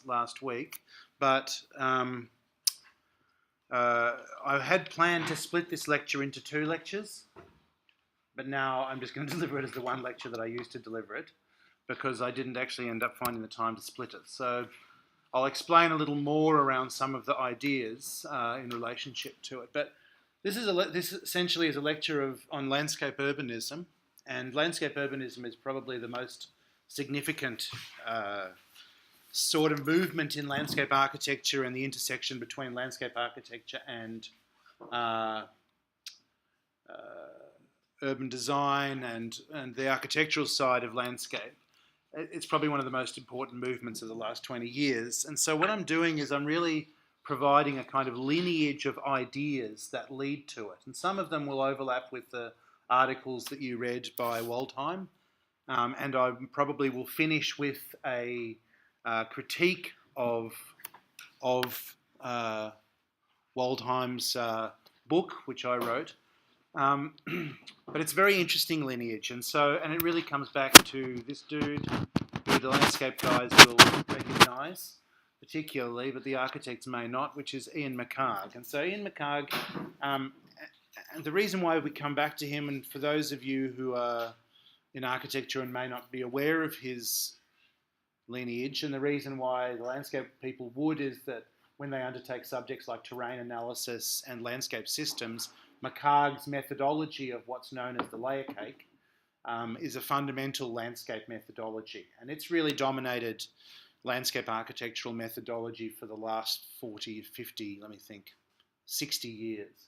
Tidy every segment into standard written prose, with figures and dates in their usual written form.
last week, but I had planned to split this lecture into 2 lectures, but now I'm just going to deliver it as the one lecture that I used to deliver it, because I didn't actually end up finding the time to split it. So I'll explain a little more around some of the ideas in relationship to it. But this essentially is a lecture on landscape urbanism, and landscape urbanism is probably the most significant sort of movement in landscape architecture and the intersection between landscape architecture and urban design and the architectural side of landscape. It's probably one of the most important movements of the last 20 years. And so what I'm doing is I'm really providing a kind of lineage of ideas that lead to it. And some of them will overlap with the articles that you read by Waldheim. And I probably will finish with a critique of Waldheim's book, which I wrote. But it's a very interesting lineage, and it really comes back to this dude who the landscape guys will recognise particularly, but the architects may not, which is Ian McHarg. And so Ian McHarg, and the reason why we come back to him, and for those of you who are in architecture and may not be aware of his lineage, and the reason why the landscape people would is that when they undertake subjects like terrain analysis and landscape systems, McHarg's methodology of what's known as the layer cake is a fundamental landscape methodology. And it's really dominated landscape architectural methodology for the last 40, 50, 60 years.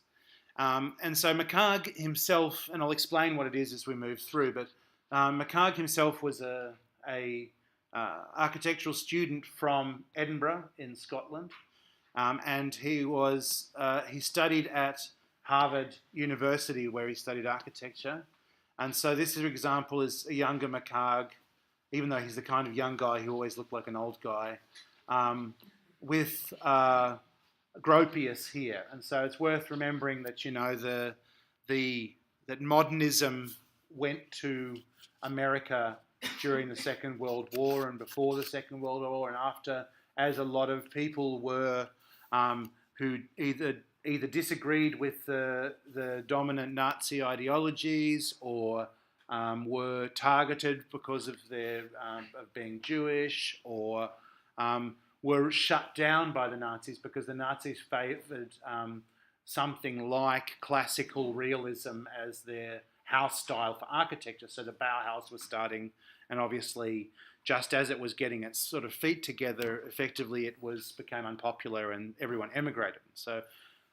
And so McHarg himself, and I'll explain what it is as we move through, but McHarg himself was a architectural student from Edinburgh in Scotland, and he studied at Harvard University, where he studied architecture. And so this, for example, is a younger McHarg, even though he's the kind of young guy who always looked like an old guy, with Gropius here. And so it's worth remembering that, that modernism went to America during the Second World War and before the Second World War and after, as a lot of people were who either disagreed with the dominant Nazi ideologies or were targeted because of their of being Jewish, or were shut down by the Nazis because the Nazis favoured something like classical realism as their house style for architecture. So the Bauhaus was starting, and obviously just as it was getting its sort of feet together, effectively it became unpopular and everyone emigrated. So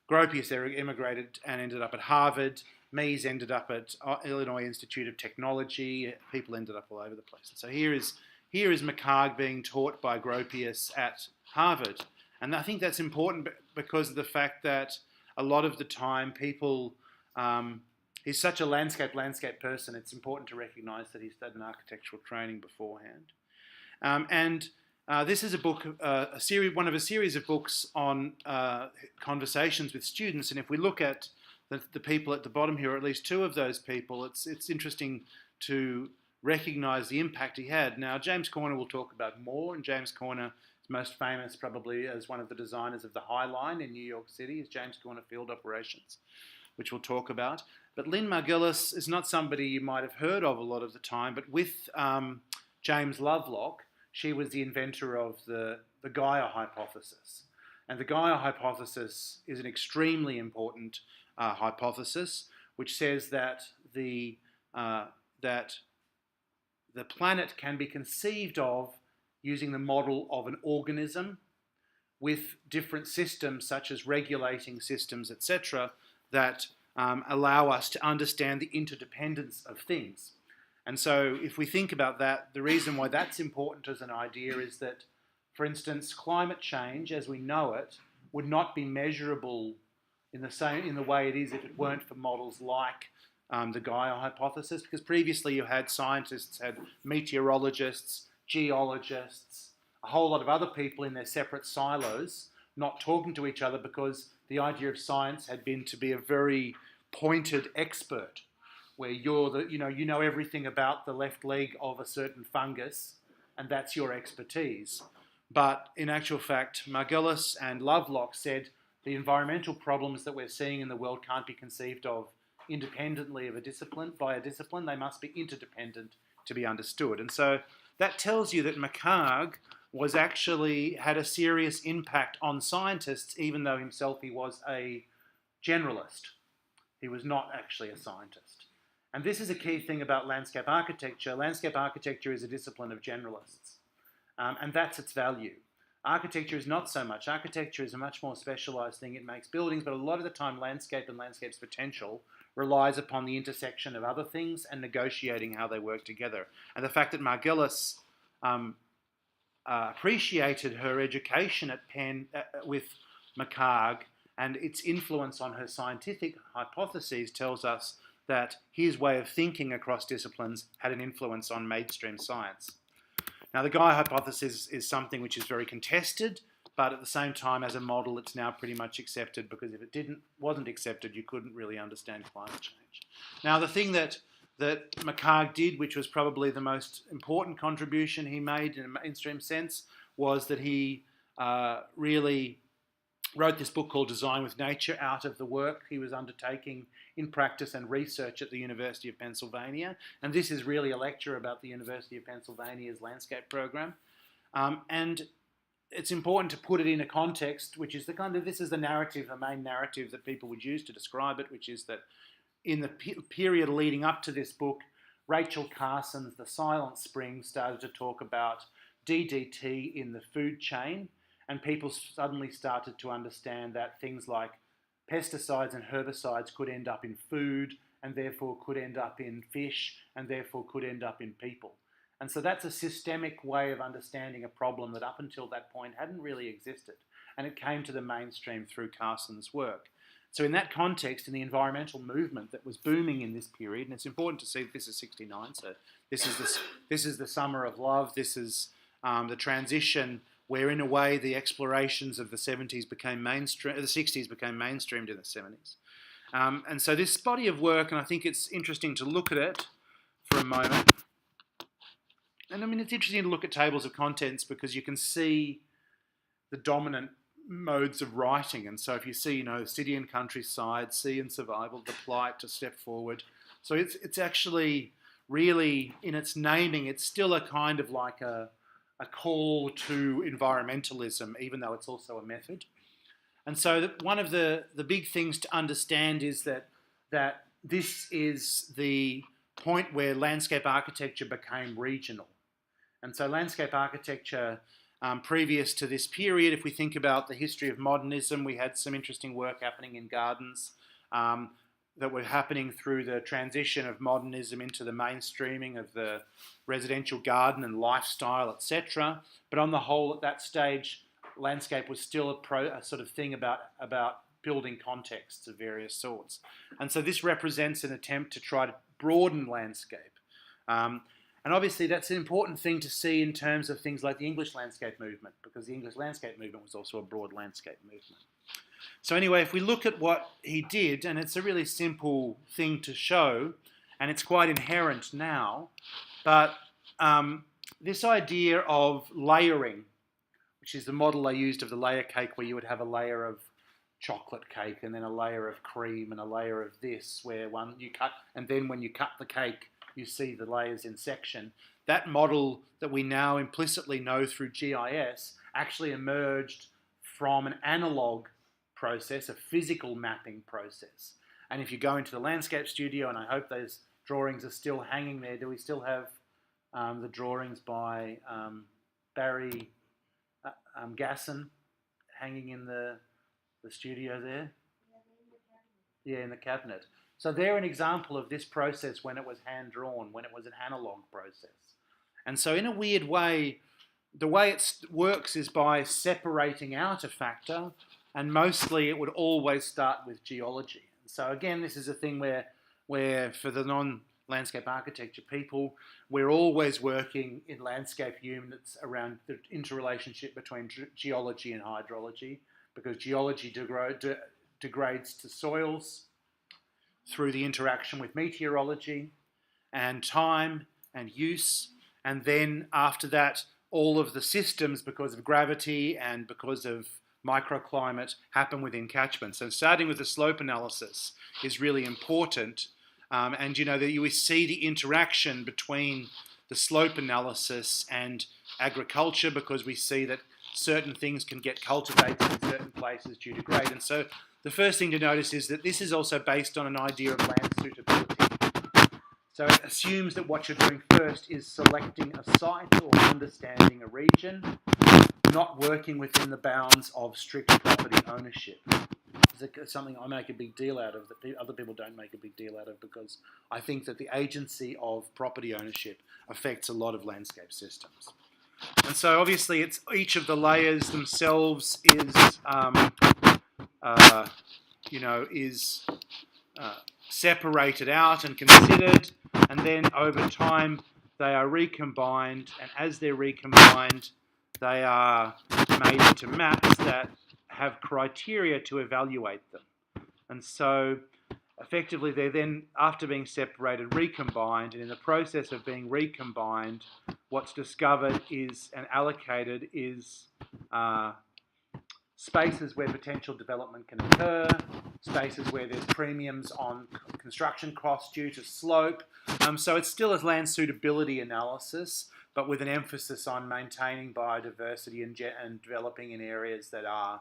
Gropius emigrated and ended up at Harvard. Mies ended up at Illinois Institute of Technology. People ended up all over the place. And so here is McHarg being taught by Gropius at Harvard. And I think that's important because of the fact that a lot of the time people, he's such a landscape person, it's important to recognise that he's done an architectural training beforehand. This is a book, one of a series of books on conversations with students. And if we look at the people at the bottom here, or at least 2 of those people, it's interesting to recognise the impact he had. Now, James Corner will talk about more, and James Corner is most famous probably as one of the designers of the High Line in New York City, is James Corner Field Operations, which we'll talk about. But Lynn Margulis is not somebody you might have heard of a lot of the time, but with James Lovelock, she was the inventor of the Gaia hypothesis. And the Gaia hypothesis is an extremely important hypothesis, which says that the planet can be conceived of using the model of an organism with different systems, such as regulating systems, etc., that allow us to understand the interdependence of things. And so if we think about that, the reason why that's important as an idea is that, for instance, climate change as we know it would not be measurable in the way it is if it weren't for models like the Gaia hypothesis, because previously you had scientists, had meteorologists, geologists, a whole lot of other people in their separate silos not talking to each other, because the idea of science had been to be a very pointed expert, where you know everything about the left leg of a certain fungus, and that's your expertise. But in actual fact, Margulis and Lovelock said the environmental problems that we're seeing in the world can't be conceived of independently of a discipline, by a discipline. They must be interdependent to be understood. And so that tells you that McHarg was actually had a serious impact on scientists, even though himself he was a generalist. He was not actually a scientist. And this is a key thing about landscape architecture. Landscape architecture is a discipline of generalists. And that's its value. Architecture is not so much. Architecture is a much more specialised thing. It makes buildings, but a lot of the time landscape and landscape's potential relies upon the intersection of other things and negotiating how they work together. And the fact that Margulis appreciated her education at Penn with McHarg and its influence on her scientific hypotheses tells us that his way of thinking across disciplines had an influence on mainstream science. Now, the Gaia hypothesis is something which is very contested, but at the same time, as a model, it's now pretty much accepted, because if it wasn't accepted, you couldn't really understand climate change. Now, the thing that McHarg did, which was probably the most important contribution he made in a mainstream sense, was that he really wrote this book called Design with Nature out of the work he was undertaking in practice and research at the University of Pennsylvania. And this is really a lecture about the University of Pennsylvania's landscape program. And it's important to put it in a context, which is this is the narrative, the main narrative that people would use to describe it, which is that in the period leading up to this book, Rachel Carson's The Silent Spring started to talk about DDT in the food chain, and people suddenly started to understand that things like pesticides and herbicides could end up in food, and therefore could end up in fish, and therefore could end up in people. And so that's a systemic way of understanding a problem that up until that point hadn't really existed. And it came to the mainstream through Carson's work. So in that context, in the environmental movement that was booming in this period, and it's important to see that this is 69, so this is the summer of love, this is the transition where in a way the explorations of the 70s became mainstream, the 60s became mainstreamed in the 70s. And so this body of work, and I think it's interesting to look at it for a moment. And I mean, it's interesting to look at tables of contents because you can see the dominant modes of writing. And so if you see, city and countryside, sea and survival, the plight, to step forward. So it's actually really, in its naming, it's still a kind of like a call to environmentalism, even though it's also a method. And so one of the big things to understand is that this is the point where landscape architecture became regional. And so landscape architecture, previous to this period, if we think about the history of modernism, we had some interesting work happening in gardens that were happening through the transition of modernism into the mainstreaming of the residential garden and lifestyle, etc. But on the whole, at that stage, landscape was still a sort of thing about building contexts of various sorts. And so this represents an attempt to try to broaden landscape. And obviously that's an important thing to see in terms of things like the English landscape movement, because the English landscape movement was also a broad landscape movement. So anyway, if we look at what he did, and it's a really simple thing to show, and it's quite inherent now, but this idea of layering, which is the model I used of the layer cake, where you would have a layer of chocolate cake and then a layer of cream and a layer of this, where one you cut, and then when you cut the cake, you see the layers in section. That model that we now implicitly know through GIS actually emerged from an analog process, a physical mapping process. And if you go into the landscape studio, and I hope those drawings are still hanging there, do we still have the drawings by Barry Gasson hanging in the studio there? Yeah, in the cabinet. So they're an example of this process when it was hand-drawn, when it was an analog process. And so in a weird way, the way it works is by separating out a factor, and mostly it would always start with geology. And so again, this is a thing where for the non-landscape architecture people, we're always working in landscape units around the interrelationship between geology and hydrology, because geology degrades to soils through the interaction with meteorology and time and use. And then after that, all of the systems, because of gravity and because of microclimate, happen within catchments. And starting with the slope analysis is really important. And that you see the interaction between the slope analysis and agriculture, because we see that certain things can get cultivated in certain places due to grade. And so the first thing to notice is that this is also based on an idea of land suitability. So it assumes that what you're doing first is selecting a site or understanding a region, not working within the bounds of strict property ownership. It's something I make a big deal out of that other people don't make a big deal out of, because I think that the agency of property ownership affects a lot of landscape systems. And so obviously it's each of the layers themselves is separated out and considered, and then over time they are recombined, and as they're recombined they are made into maps that have criteria to evaluate them. And so effectively they're then, after being separated, recombined, and in the process of being recombined, what's discovered is and allocated is spaces where potential development can occur, spaces where there's premiums on construction costs due to slope. So it's still a land suitability analysis, but with an emphasis on maintaining biodiversity and developing in areas that are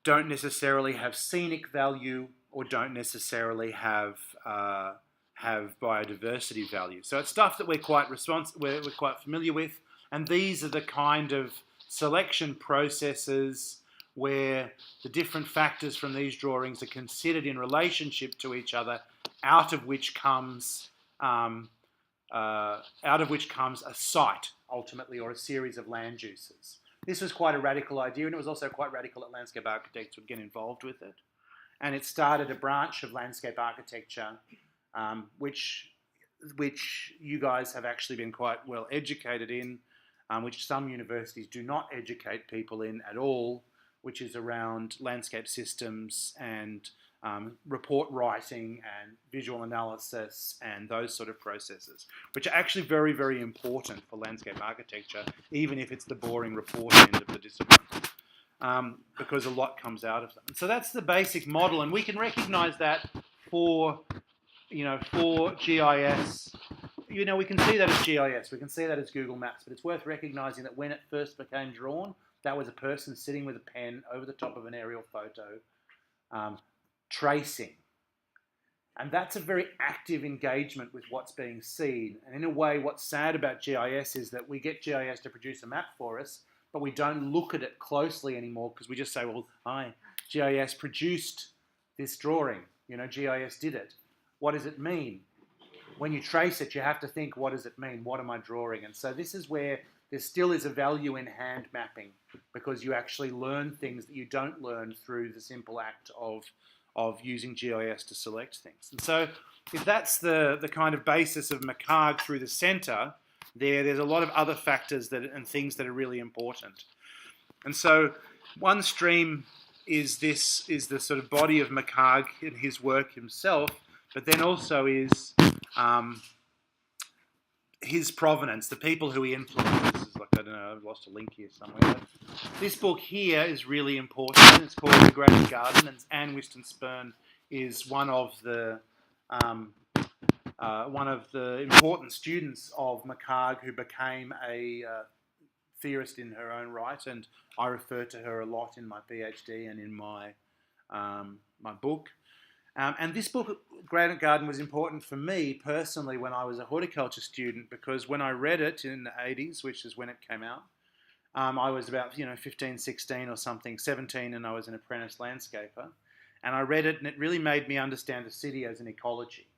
don't necessarily have scenic value or don't necessarily have biodiversity value. So it's stuff that we're quite familiar with, and these are the kind of selection processes where the different factors from these drawings are considered in relationship to each other, out of which comes a site ultimately, or a series of land uses. This was quite a radical idea, and it was also quite radical that landscape architects would get involved with it. And it started a branch of landscape architecture, which you guys have actually been quite well educated in, which some universities do not educate people in at all, which is around landscape systems and report writing and visual analysis and those sort of processes, which are actually very, very important for landscape architecture, even if it's the boring report end of the discipline, because a lot comes out of them. So that's the basic model, and we can recognise that for GIS. We can see that as GIS, we can see that as Google Maps, but it's worth recognising that when it first became drawn, that was a person sitting with a pen over the top of an aerial photo, tracing. And that's a very active engagement with what's being seen. And in a way, what's sad about GIS is that we get GIS to produce a map for us, but we don't look at it closely anymore, because we just say, well, hi, GIS produced this drawing. GIS did it. What does it mean? When you trace it, you have to think, what does it mean? What am I drawing? And so this is where there still is a value in hand mapping, because you actually learn things that you don't learn through the simple act of using GIS to select things. And so if that's the kind of basis of McHarg through the centre, there's a lot of other factors and things that are really important. And so one stream is the sort of body of McHarg in his work himself, but then also is his provenance, the people who he influenced. This is like, I don't know, I've lost a link here somewhere. But this book here is really important. It's called The Granite Garden, and Anne Whiston Spurn is one of the important students of McHarg, who became a theorist in her own right, and I refer to her a lot in my PhD and in my book. And this book, Granite Garden, was important for me personally when I was a horticulture student, because when I read it in the 80s, which is when it came out, I was about 15, 16 or something, 17, and I was an apprentice landscaper. And I read it, and it really made me understand the city as an ecology.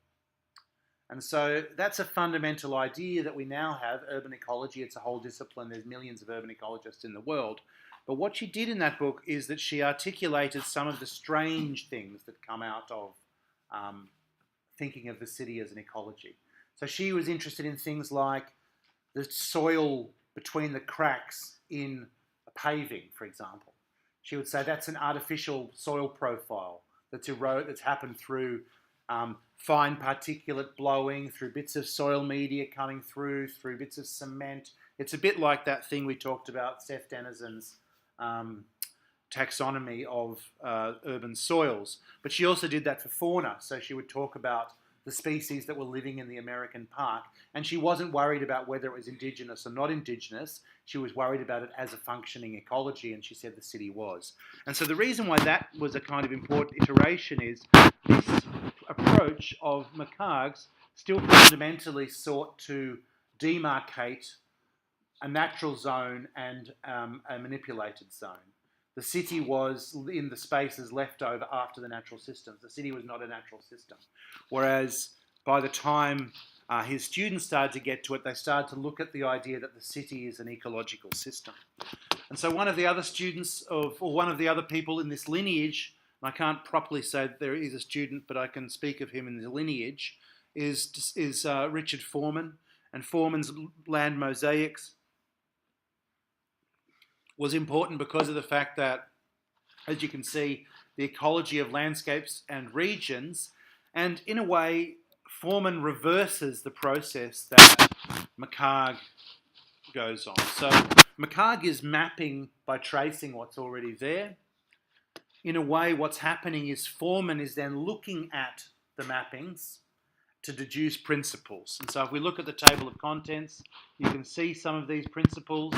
And so that's a fundamental idea that we now have, urban ecology. It's a whole discipline. There's millions of urban ecologists in the world. But what she did in that book is that she articulated some of the strange things that come out of thinking of the city as an ecology. So she was interested in things like the soil between the cracks in a paving, for example. She would say that's an artificial soil profile that's happened through fine particulate blowing through bits of soil media coming through bits of cement. It's a bit like that thing we talked about, Seth Denison's taxonomy of urban soils. But she also did that for fauna. So she would talk about the species that were living in the American park. And she wasn't worried about whether it was indigenous or not indigenous. She was worried about it as a functioning ecology, and she said the city was. And so the reason why that was a kind of important iteration is this approach of McHarg's still fundamentally sought to demarcate a natural zone and a manipulated zone. The city was in the spaces left over after the natural systems. The city was not a natural system. Whereas by the time his students started to get to it, they started to look at the idea that the city is an ecological system. And so one of the other students or one of the other people in this lineage, and I can't properly say that there is a student, but I can speak of him in the lineage, is Richard Foreman. And Foreman's land mosaics was important because of the fact that, as you can see, the ecology of landscapes and regions, and in a way, Foreman reverses the process that McHarg goes on. So McHarg is mapping by tracing what's already there. In a way, what's happening is Foreman is then looking at the mappings to deduce principles. And so if we look at the table of contents, you can see some of these principles.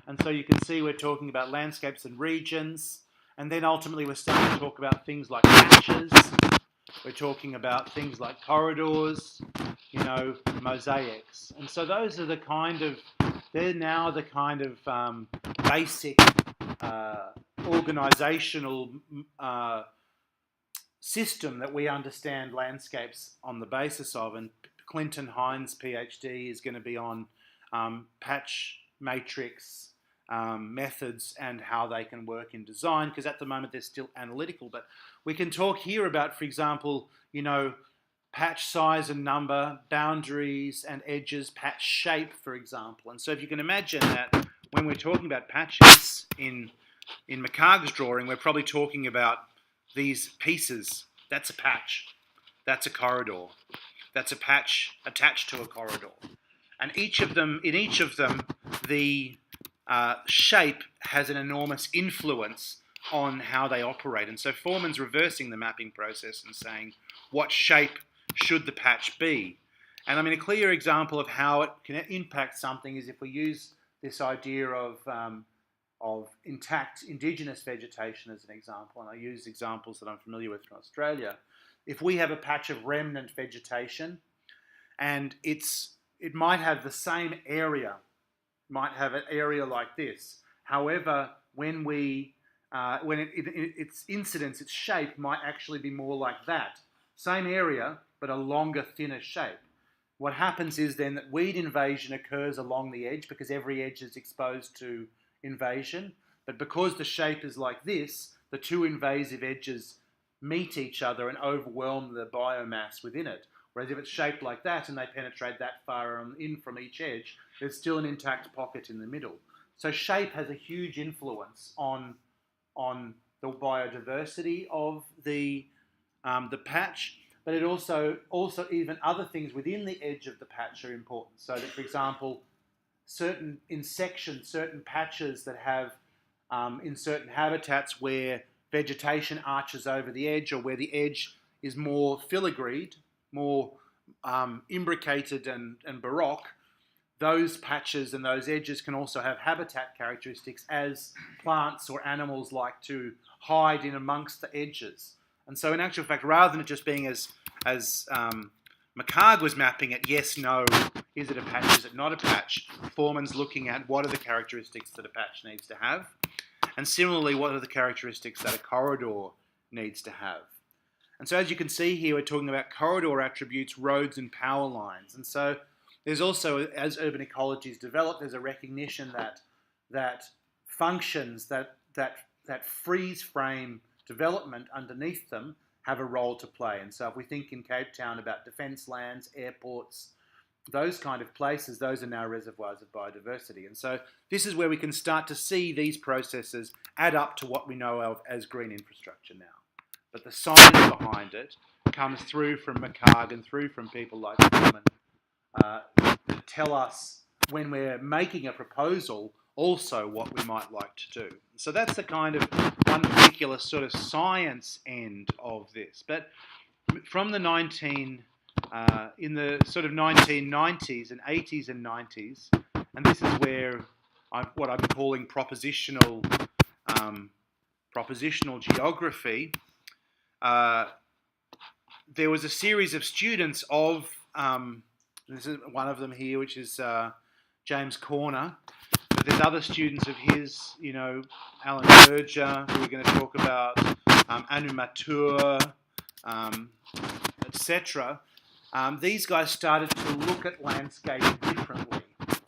And so you can see we're talking about landscapes and regions. And then ultimately we're starting to talk about things like patches. We're talking about things like corridors, mosaics. And so those are they're now the kind of basic organizational system that we understand landscapes on the basis of. And Clinton Hines, PhD, is going to be on patch matrix methods and how they can work in design, because at the moment they're still analytical. But we can talk here about, for example, patch size and number, boundaries and edges, patch shape, for example. And so if you can imagine that when we're talking about patches in McHarg's drawing, we're probably talking about these pieces. That's a patch. That's a corridor. That's a patch attached to a corridor. And in each of them, the shape has an enormous influence on how they operate. And so Foreman's reversing the mapping process and saying, what shape should the patch be? And I mean, a clear example of how it can impact something is if we use this idea of intact indigenous vegetation as an example, and I use examples that I'm familiar with from Australia. If we have a patch of remnant vegetation, and it might have the same area, might have an area like this. However, when its incidence, its shape might actually be more like that. Same area, but a longer, thinner shape. What happens is then that weed invasion occurs along the edge because every edge is exposed to invasion. But because the shape is like this, the two invasive edges meet each other and overwhelm the biomass within it. Whereas if it's shaped like that and they penetrate that far in from each edge, there's still an intact pocket in the middle. So shape has a huge influence on the biodiversity of the patch, but it also even other things within the edge of the patch are important. So that, for example, certain patches that have in certain habitats where vegetation arches over the edge, or where the edge is more filigreed, more imbricated and baroque, those patches and those edges can also have habitat characteristics as plants or animals like to hide in amongst the edges. And so in actual fact, rather than it just being as McHarg was mapping it, yes, no, is it a patch, is it not a patch? Foreman's looking at what are the characteristics that a patch needs to have, and similarly, what are the characteristics that a corridor needs to have. And so as you can see here, we're talking about corridor attributes, roads and power lines. And so there's also, as urban ecologies develop, there's a recognition that functions, that freeze frame development underneath them have a role to play. And so if we think in Cape Town about defence lands, airports, those kind of places, those are now reservoirs of biodiversity. And so this is where we can start to see these processes add up to what we know of as green infrastructure now. But the science behind it comes through from McHarg and through from people like Norman that tell us when we're making a proposal also what we might like to do. So that's the kind of one particular sort of science end of this. But from the in the sort of 1990s and 80s and 90s, and this is where what I'm calling propositional geography. There was a series of students of, this is one of them here, which is James Corner, but there's other students of his, Alan Berger, who we're going to talk about, Anu Matur, etc. These guys started to look at landscape differently.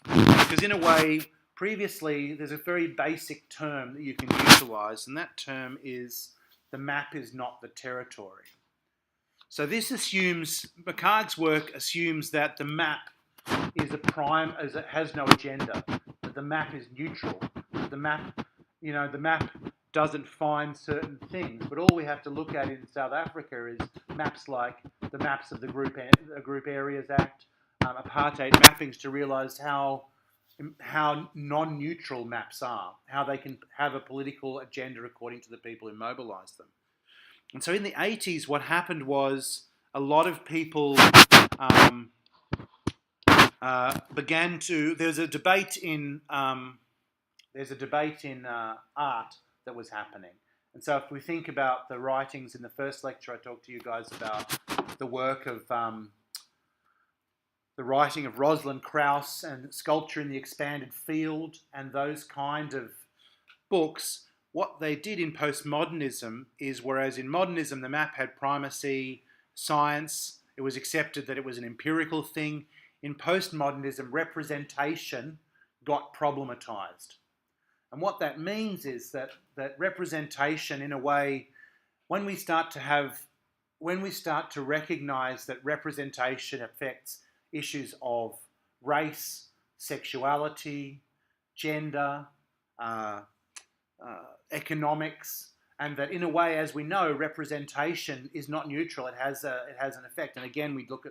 Because in a way, previously, there's a very basic term that you can utilise, and that term is the map is not the territory. So this assumes, McHarg's work assumes that the map is a prime, as it has no agenda, that the map is neutral, that the map doesn't find certain things, but all we have to look at in South Africa is maps like the maps of the Group Areas Act, apartheid mappings, to realise how non-neutral maps are, how they can have a political agenda according to the people who mobilise them. And so in the 80s, what happened was a lot of people began to. There's a debate in art that was happening. And so if we think about the writings in the first lecture, I talked to you guys about the work of the writing of Rosalind Krauss and Sculpture in the Expanded Field and those kind of books. What they did in postmodernism is, whereas in modernism the map had primacy, science, it was accepted that it was an empirical thing, in postmodernism representation got problematized. And what that means is that representation, in a way, when we start to recognize that representation affects issues of race, sexuality, gender, economics, and that in a way, as we know, representation is not neutral. It has an effect. And again, we look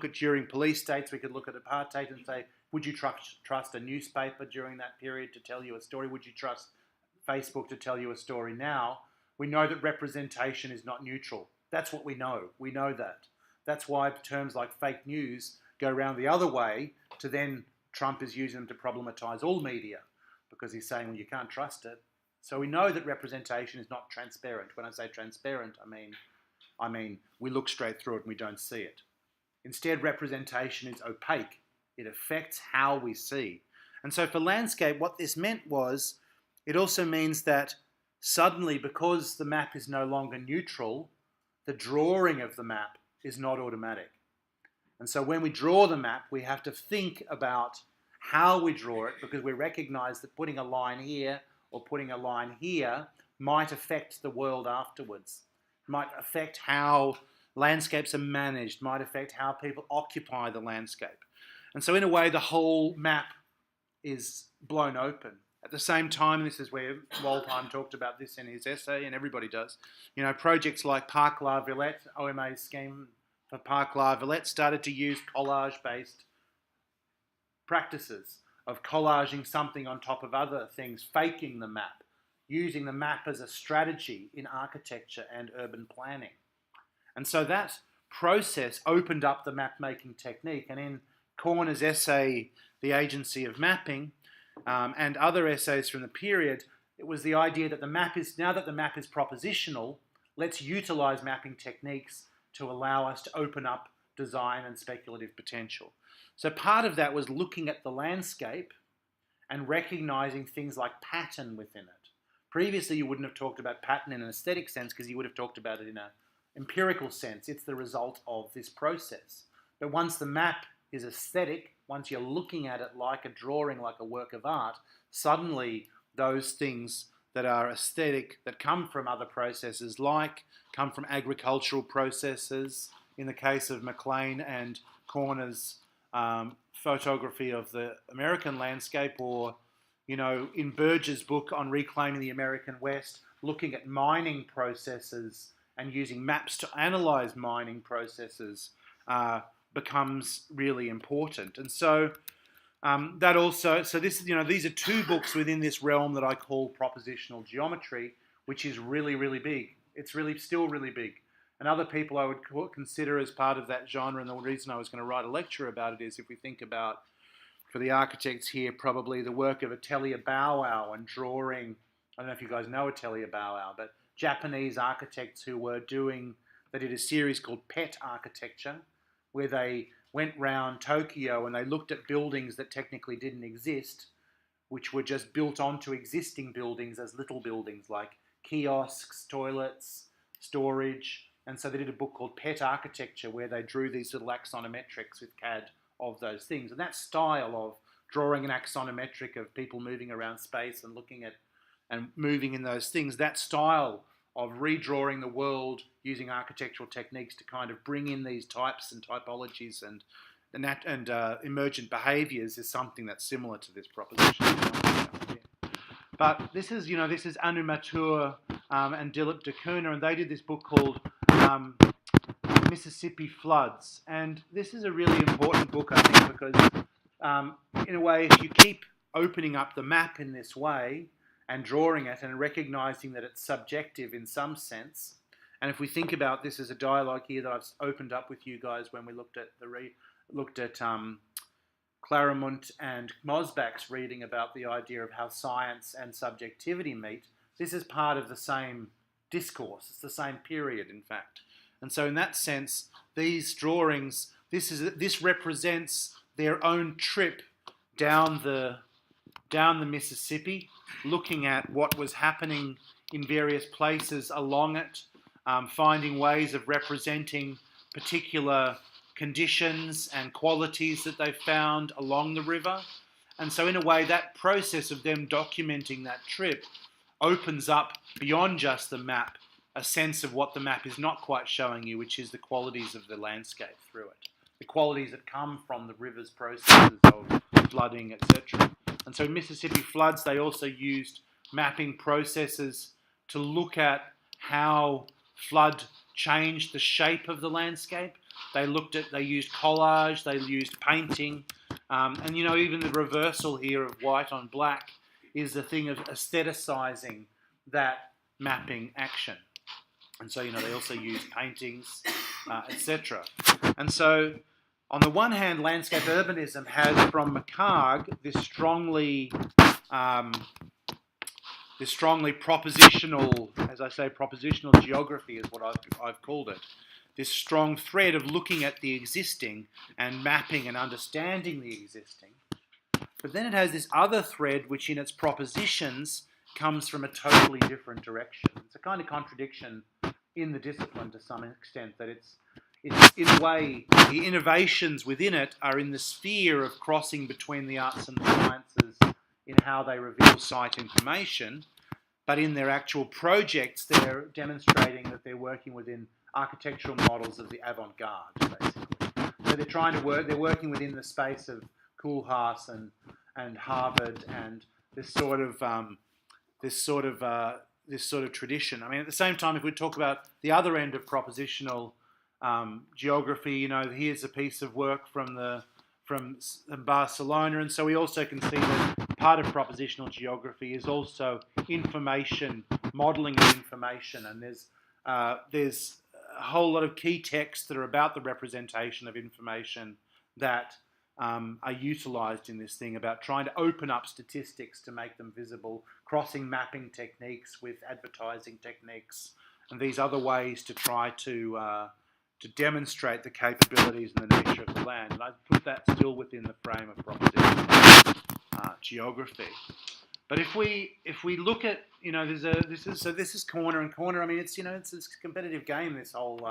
at during police states. We could look at apartheid and say, would you trust a newspaper during that period to tell you a story? Would you trust Facebook to tell you a story now? We know that representation is not neutral. That's what we know. We know that. That's why terms like fake news go around the other way to then Trump is using them to problematize all media because he's saying, well, you can't trust it. So we know that representation is not transparent. When I say transparent, I mean we look straight through it and we don't see it. Instead, representation is opaque. It affects how we see. And so for landscape, what this meant was, it also means that suddenly, because the map is no longer neutral, the drawing of the map is not automatic. And so when we draw the map, we have to think about how we draw it, because we recognize that putting a line here or putting a line here might affect the world afterwards, might affect how landscapes are managed, might affect how people occupy the landscape. And so in a way, the whole map is blown open. At the same time, and this is where Wollheim talked about this in his essay, and everybody does, projects like Parc La Villette, OMA's scheme for Parc La Villette, started to use collage-based practices of collaging something on top of other things, faking the map, using the map as a strategy in architecture and urban planning. And so that process opened up the map-making technique. And in Corner's essay, The Agency of Mapping, and other essays from the period, it was the idea that now that the map is propositional, let's utilize mapping techniques to allow us to open up design and speculative potential. So part of that was looking at the landscape and recognizing things like pattern within it. Previously, you wouldn't have talked about pattern in an aesthetic sense because you would have talked about it in an empirical sense. It's the result of this process. But once the map is aesthetic, once you're looking at it like a drawing, like a work of art, suddenly those things that are aesthetic, that come from other processes, come from agricultural processes, in the case of McLean and Corner's photography of the American landscape, or, in Berger's book on reclaiming the American West, looking at mining processes and using maps to analyse mining processes becomes really important. And so that also, so this, these are two books within this realm that I call propositional geometry, which is really, really big. It's really still really big. And other people I would consider as part of that genre, and the reason I was going to write a lecture about it is if we think about, for the architects here, probably the work of Atelier Bow-Wow and drawing, I don't know if you guys know Atelier Bow-Wow, but Japanese architects who were they did a series called Pet Architecture, where they went round Tokyo and they looked at buildings that technically didn't exist, which were just built onto existing buildings as little buildings like kiosks, toilets, storage. And so they did a book called Pet Architecture where they drew these little axonometrics with CAD of those things. And that style of drawing an axonometric of people moving around space and looking at and moving in those things, that style of redrawing the world using architectural techniques to kind of bring in these types and typologies and emergent behaviours is something that's similar to this proposition. But this is Anu Matur and Dilip Dakuna, and they did this book called Mississippi Floods. And this is a really important book, I think, because in a way, if you keep opening up the map in this way and drawing it and recognising that it's subjective in some sense, and if we think about this as a dialogue here that I've opened up with you guys when we looked at Claremont and Mosbach's reading about the idea of how science and subjectivity meet, this is part of the same discourse. It's the same period, in fact. And so in that sense, these drawings, this represents their own trip down the Mississippi, looking at what was happening in various places along it, finding ways of representing particular conditions and qualities that they found along the river. And so in a way, that process of them documenting that trip opens up beyond just the map a sense of what the map is not quite showing you, which is the qualities of the landscape through it, the qualities that come from the river's processes of flooding, etc. And so in Mississippi Floods, they also used mapping processes to look at how flood changed the shape of the landscape. They used collage, they used painting, and even the reversal here of white on black is the thing of aestheticizing that mapping action. And so, they also use paintings, etc. And so, on the one hand, landscape urbanism has, from McHarg, this strongly propositional, as I say, propositional geography is what I've called it. This strong thread of looking at the existing and mapping and understanding the existing. But then it has this other thread which in its propositions comes from a totally different direction. It's a kind of contradiction in the discipline to some extent, that it's in a way, the innovations within it are in the sphere of crossing between the arts and the sciences in how they reveal site information, but in their actual projects, they're demonstrating that they're working within architectural models of the avant-garde, basically. So they're working within the space of Koolhaas and Harvard and this sort of tradition. I mean, at the same time, if we talk about the other end of propositional geography, here's a piece of work from Barcelona, and so we also can see that part of propositional geography is also information, modelling of information, and there's a whole lot of key texts that are about the representation of information that are utilised in this thing, about trying to open up statistics to make them visible, crossing mapping techniques with advertising techniques, and these other ways to try to demonstrate the capabilities and the nature of the land. And I put that still within the frame of propositional geography. But if we look at, this is corner and corner. I mean, it's a competitive game, this whole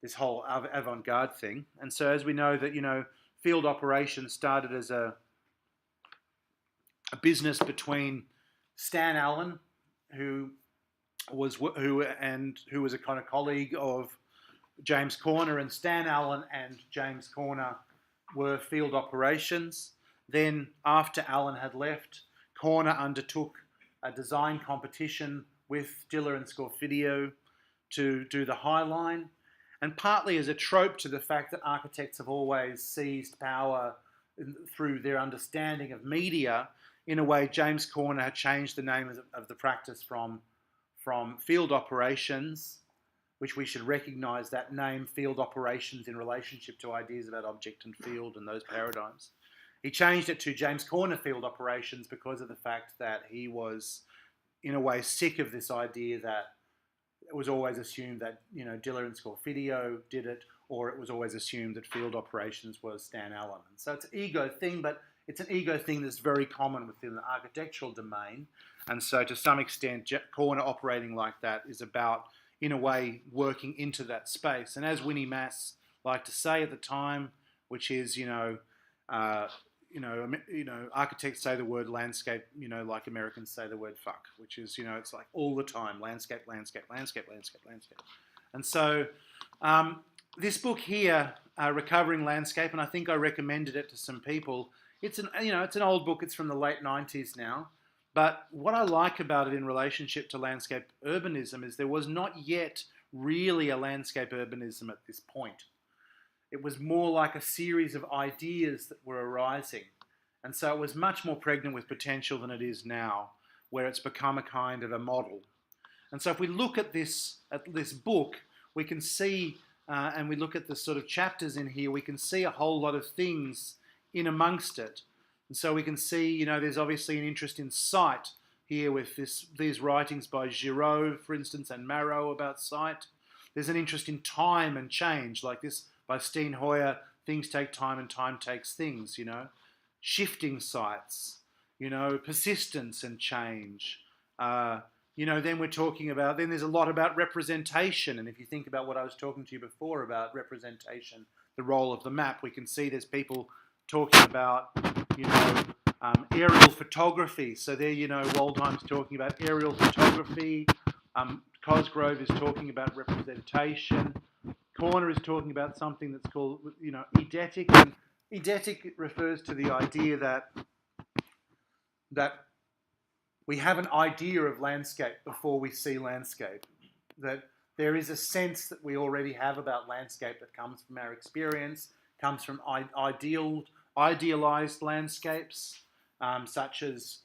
avant-garde thing. And so as we know that field operations started as a business between Stan Allen, who was a kind of colleague of James Corner, and Stan Allen and James Corner were field operations. Then after Allen had left, Corner undertook a design competition with Diller and Scorfidio to do the high line, and partly as a trope to the fact that architects have always seized power through their understanding of media. In a way, James Corner had changed the name of the practice from field operations, which we should recognise that name, field operations, in relationship to ideas about object and field and those paradigms. He changed it to James Corner field operations because of the fact that he was, in a way, sick of this idea that it was always assumed that, Diller and Scorfidio did it, or it was always assumed that field operations was Stan Allen. And so it's an ego thing, but it's an ego thing that's very common within the architectural domain. And so to some extent, Corner operating like that is about, in a way, working into that space. And as Winnie Mass liked to say at the time, which is, architects say the word landscape, like Americans say the word fuck, which is, it's like all the time, landscape, landscape, landscape, landscape, landscape. And so this book here, Recovering Landscape, and I think I recommended it to some people. It's an old book. It's from the late 90s now. But what I like about it in relationship to landscape urbanism is there was not yet really a landscape urbanism at this point. It was more like a series of ideas that were arising. And so it was much more pregnant with potential than it is now, where it's become a kind of a model. And so if we look at this book, we can see, and we look at the sort of chapters in here, we can see a whole lot of things in amongst it. And so we can see, there's obviously an interest in sight here with these writings by Giraud, for instance, and Marot about sight. There's an interest in time and change, like this by Steenhoyer, things take time and time takes things, shifting sites, persistence and change. Then we're talking about, then there's a lot about representation. And if you think about what I was talking to you before about representation, the role of the map, we can see there's people talking about, aerial photography. So there, Waldheim's talking about aerial photography. Cosgrove is talking about representation. Corner is talking about something that's called, eidetic. And eidetic refers to the idea that we have an idea of landscape before we see landscape. That there is a sense that we already have about landscape that comes from our experience, comes from idealized landscapes, such as,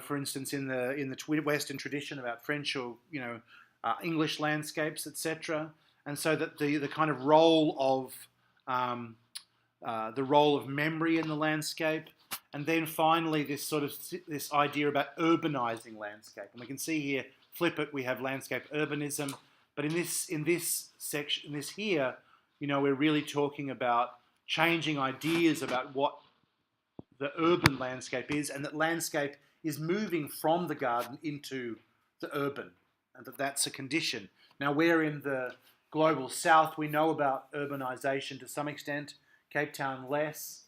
for instance, in the Western tradition about French or, English landscapes, etc. And so that the kind of role of memory in the landscape, and then finally this idea about urbanizing landscape. And we can see here, flip it, we have landscape urbanism, but in this section, we're really talking about changing ideas about what the urban landscape is, and that landscape is moving from the garden into the urban, and that's a condition. Now, we're in the global south. We know about urbanization to some extent, Cape Town less,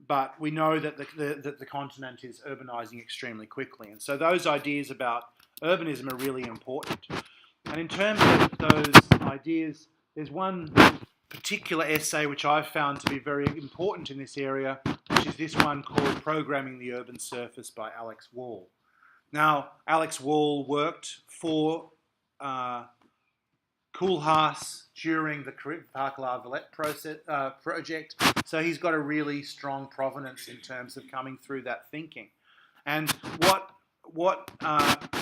but we know that the continent is urbanizing extremely quickly. And so those ideas about urbanism are really important. And in terms of those ideas, there's one particular essay which I've found to be very important in this area, which is this one called Programming the Urban Surface by Alex Wall. Now, Alex Wall worked for Koolhaas during the Park La Villette project, so he's got a really strong provenance in terms of coming through that thinking. And what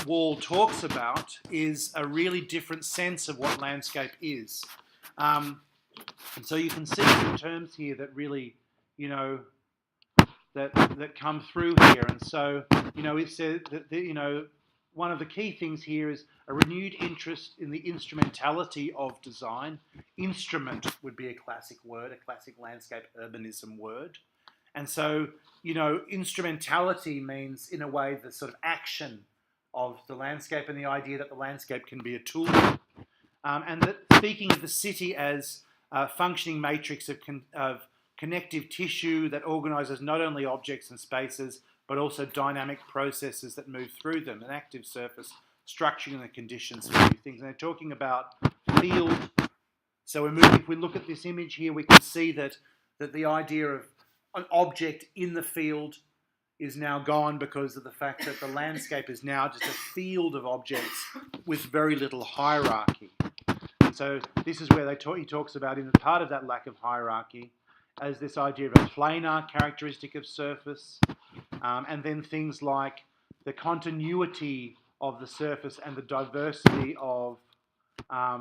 Wall talks about is a really different sense of what landscape is. And so you can see some terms here that really, that come through here. And so, it said that, one of the key things here is a renewed interest in the instrumentality of design. Instrument would be a classic word, a classic landscape urbanism word. And so, instrumentality means, in a way, the sort of action of the landscape and the idea that the landscape can be a tool. And that speaking of the city as a functioning matrix of connective tissue that organises not only objects and spaces, but also dynamic processes that move through them, an active surface, structuring the conditions for new things. And they're talking about field. So if we look at this image here, we can see that the idea of an object in the field is now gone because of the fact that the landscape is now just a field of objects with very little hierarchy. so this is where he talks about, in part of that lack of hierarchy, as this idea of a planar characteristic of surface, and then things like the continuity of the surface and the diversity of a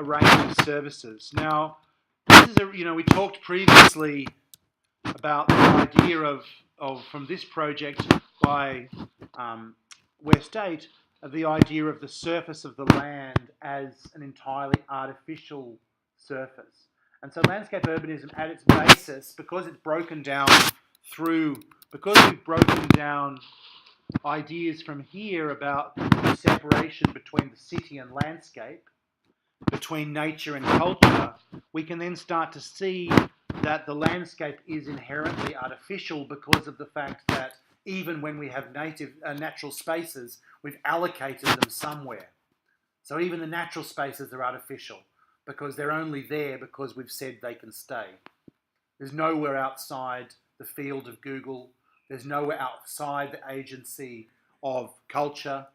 range of services. Now, this is we talked previously about the idea of from this project by West 8, of the idea of the surface of the land as an entirely artificial surface. And so landscape urbanism at its basis, because we've broken down ideas from here about the separation between the city and landscape, between nature and culture, we can then start to see that the landscape is inherently artificial because of the fact that even when we have natural spaces, we've allocated them somewhere. So even the natural spaces are artificial because they're only there because we've said they can stay. There's nowhere outside the field of Google. There's nowhere outside the agency of culture,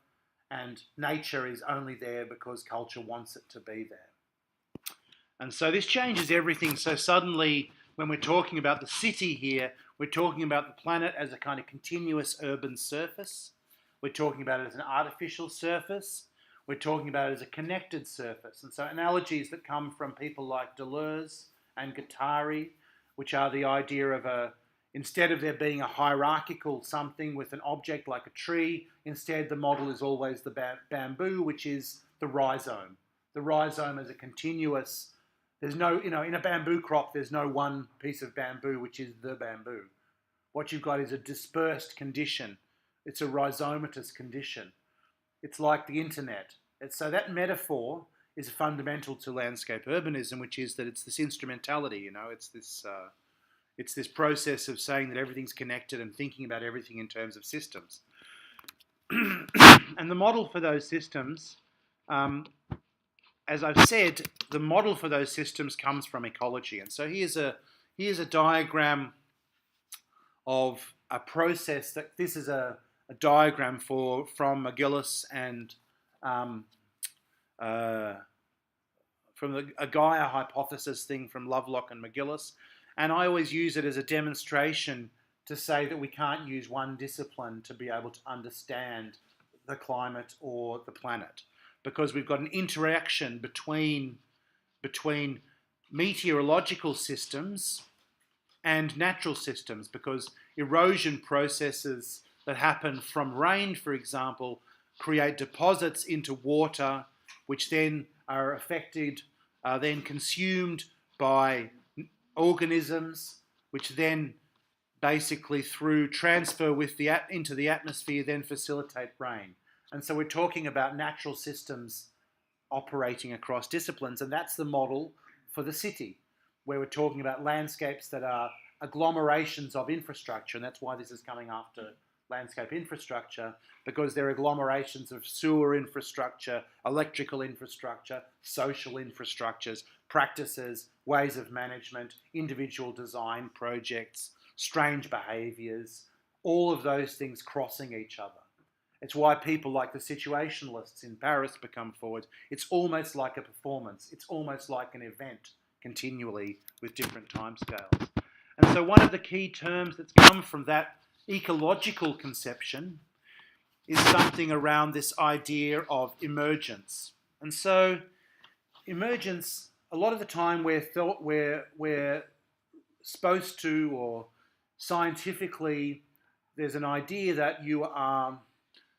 and nature is only there because culture wants it to be there. And so this changes everything. So suddenly, when we're talking about the city here, we're talking about the planet as a kind of continuous urban surface. We're talking about it as an artificial surface. We're talking about it as a connected surface. And so analogies that come from people like Deleuze and Guattari, which are the idea of instead of there being a hierarchical something with an object like a tree, instead the model is always the bamboo, which is the rhizome. The rhizome is a continuous. There's no, in a bamboo crop, there's no one piece of bamboo which is the bamboo. What you've got is a dispersed condition. It's a rhizomatous condition. It's like the internet. So that metaphor is fundamental to landscape urbanism, which is that it's this instrumentality, it's this process of saying that everything's connected and thinking about everything in terms of systems. And the model for those systems, as I've said, the model for those systems comes from ecology. And so here's a diagram of a process this is a diagram from McGillis and from a Gaia hypothesis thing from Lovelock and McGillis. And I always use it as a demonstration to say that we can't use one discipline to be able to understand the climate or the planet, because we've got an interaction between meteorological systems and natural systems, because erosion processes that happen from rain, for example, create deposits into water, which then are affected, then consumed by organisms, which then basically through transfer into the atmosphere then facilitate rain. And so we're talking about natural systems operating across disciplines, and that's the model for the city, where we're talking about landscapes that are agglomerations of infrastructure, and that's why this is coming after landscape infrastructure, because they're agglomerations of sewer infrastructure, electrical infrastructure, social infrastructures, practices, ways of management, individual design projects, strange behaviours, all of those things crossing each other. It's why people like the situationalists in Paris become forward. It's almost like a performance. It's almost like an event continually with different timescales. And so one of the key terms that's come from that ecological conception is something around this idea of emergence. And so emergence, a lot of the time we're supposed to, or scientifically, there's an idea that you are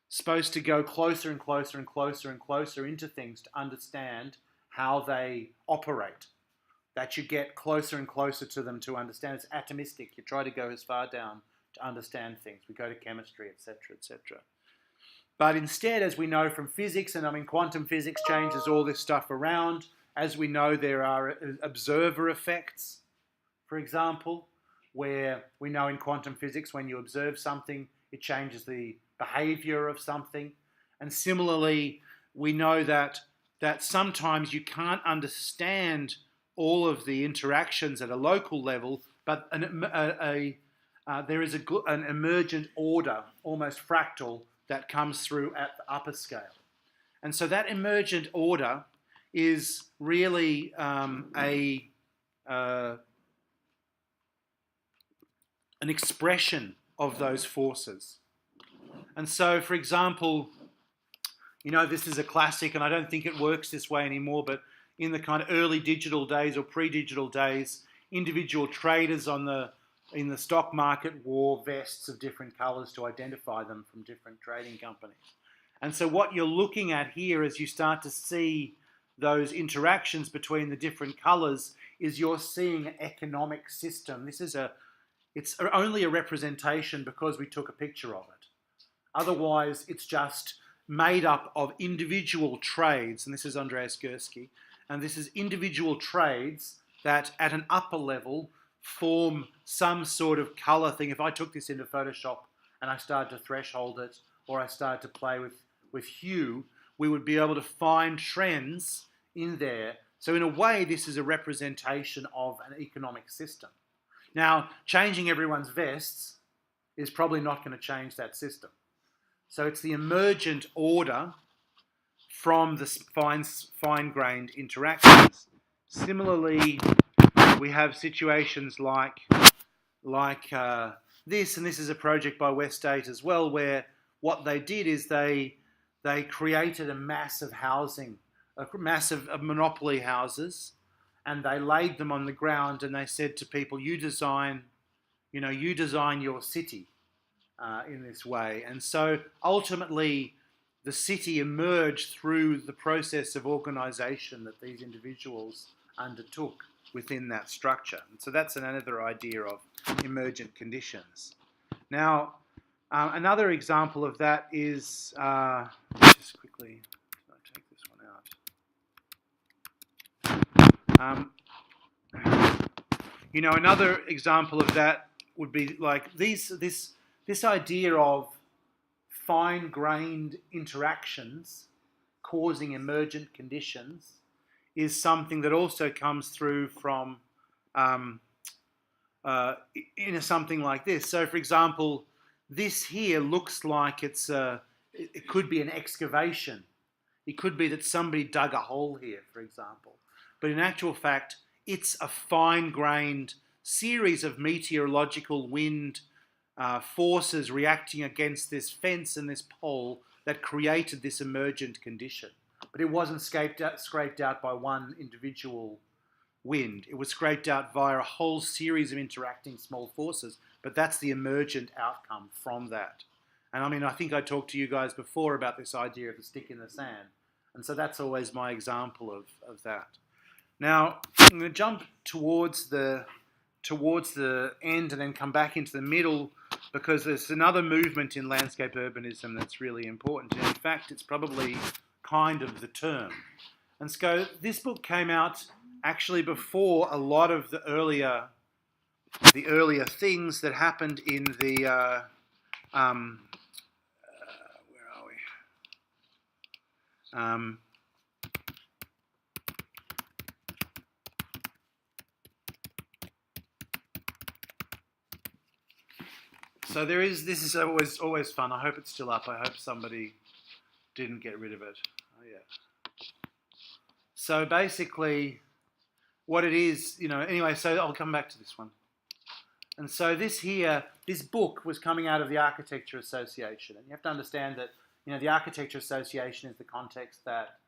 supposed to go closer and closer and closer and closer into things to understand how they operate. That you get closer and closer to them to understand. It's atomistic. You try to go as far down to understand things. We go to chemistry, etc., etc. But instead, as we know from physics, and quantum physics changes all this stuff around, as we know there are observer effects, for example, where we know in quantum physics when you observe something, it changes the behavior of something. And similarly, we know that sometimes you can't understand all of the interactions at a local level, but there is an emergent order, almost fractal, that comes through at the upper scale. And so that emergent order is really an expression of those forces. And so, for example, this is a classic, and I don't think it works this way anymore, but in the kind of early digital days or pre-digital days, individual traders in the stock market wore vests of different colours to identify them from different trading companies. And so what you're looking at here as you start to see those interactions between the different colours is you're seeing an economic system. It's only a representation because we took a picture of it. Otherwise, it's just made up of individual trades, and this is Andreas Gursky, and this is individual trades that at an upper level form some sort of colour thing. If I took this into Photoshop and I started to threshold it, or I started to play with hue, we would be able to find trends in there. So in a way, this is a representation of an economic system. Now, changing everyone's vests is probably not going to change that system. So it's the emergent order from the fine-grained interactions. Similarly, we have situations like this, and this is a project by Westgate as well, where what they did is they created a mass of housing, a mass of monopoly houses, and they laid them on the ground, and they said to people, you design your city in this way. And so ultimately the city emerged through the process of organisation that these individuals undertook within that structure. And so that's another idea of emergent conditions. Now, another example of that is, just quickly, I'll take this one out. Another example of that would be like this idea of fine-grained interactions causing emergent conditions is something that also comes through from in something like this. So, for example, this here looks like it could be an excavation. It could be that somebody dug a hole here, for example. But in actual fact, it's a fine-grained series of meteorological wind forces reacting against this fence and this pole that created this emergent condition. But it wasn't scraped out by one individual wind. It was scraped out via a whole series of interacting small forces. But that's the emergent outcome from that. And I mean, I think I talked to you guys before about this idea of the stick in the sand. And so that's always my example of that. Now, I'm going to jump towards the end and then come back into the middle, because there's another movement in landscape urbanism that's really important. And in fact, it's probably kind of the term. And so this book came out actually before a lot of the earlier things that happened in the where are we? So this is always fun. I hope it's still up. I hope somebody didn't get rid of it. Oh yeah. So basically, what it is, anyway, so I'll come back to this one. And so this book was coming out of the Architecture Association. And you have to understand that, the Architecture Association is the context that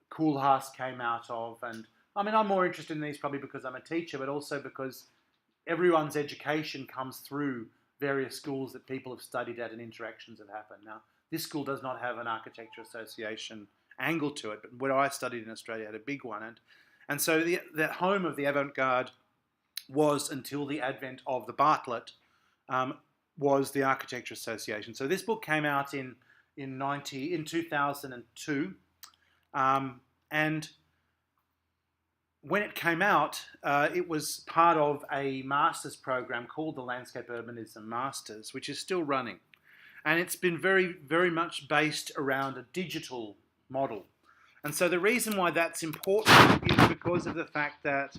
Koolhaas came out of. And I mean, I'm more interested in these probably because I'm a teacher, but also because everyone's education comes through various schools that people have studied at and interactions have happened. Now, this school does not have an Architecture Association angle to it, but where I studied in Australia had a big one. And so the home of the avant-garde was, until the advent of the Bartlett, was the Architecture Association. So this book came out in 2002, and when it came out, it was part of a master's program called the Landscape Urbanism Masters, which is still running. And it's been very, very much based around a digital model. And so the reason why that's important is because of the fact that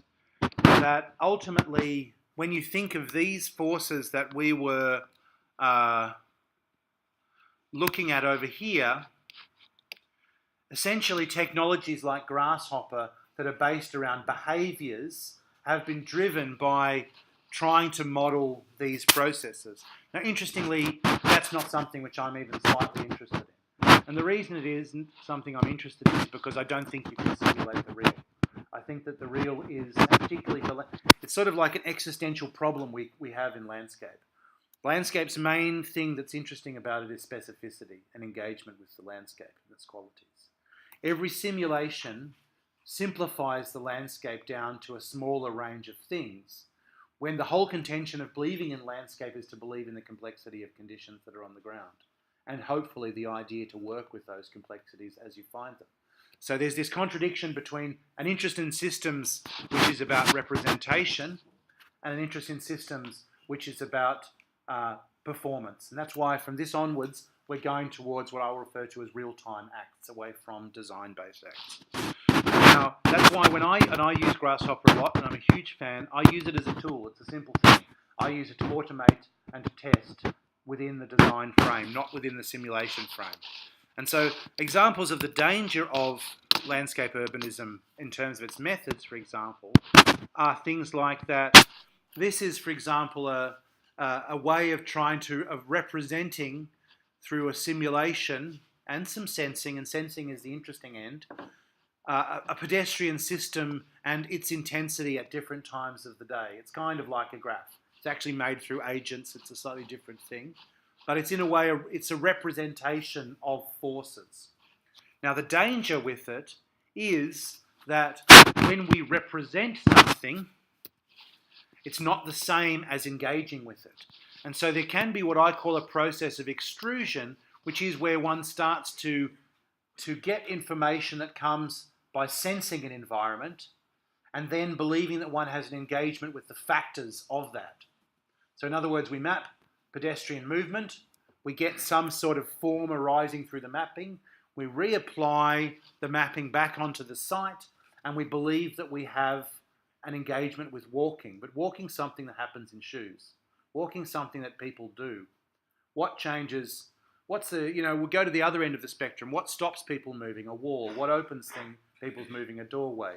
ultimately, when you think of these forces that we were looking at over here, essentially technologies like Grasshopper that are based around behaviours have been driven by trying to model these processes. Now, interestingly, that's not something which I'm even slightly interested in. And the reason it isn't something I'm interested in is because I don't think you can simulate the real. I think that the real is, particularly, it's sort of like an existential problem we have in landscape. Landscape's main thing that's interesting about it is specificity and engagement with the landscape and its qualities. Every simulation simplifies the landscape down to a smaller range of things, when the whole contention of believing in landscape is to believe in the complexity of conditions that are on the ground, and hopefully the idea to work with those complexities as you find them. So there's this contradiction between an interest in systems which is about representation and an interest in systems which is about performance. And that's why from this onwards we're going towards what I'll refer to as real-time acts, away from design-based acts. Now, that's why when I use Grasshopper a lot, and I'm a huge fan, I use it as a tool. It's a simple thing. I use it to automate and to test within the design frame, not within the simulation frame. And so examples of the danger of landscape urbanism in terms of its methods, for example, are things like that. This is, for example, a way of representing through a simulation and some sensing, and sensing is the interesting end, a pedestrian system and its intensity at different times of the day. It's kind of like a graph. It's actually made through agents. It's a slightly different thing. But it's in a way, it's a representation of forces. Now, the danger with it is that when we represent something, it's not the same as engaging with it. And so there can be what I call a process of extrusion, which is where one starts to get information that comes by sensing an environment and then believing that one has an engagement with the factors of that. So in other words, we map pedestrian movement, we get some sort of form arising through the mapping, we reapply the mapping back onto the site, and we believe that we have an engagement with walking. But walking's something that happens in shoes. Walking's something that people do. What changes? We'll go to the other end of the spectrum. What stops people moving? A wall. What opens people's moving? A doorway.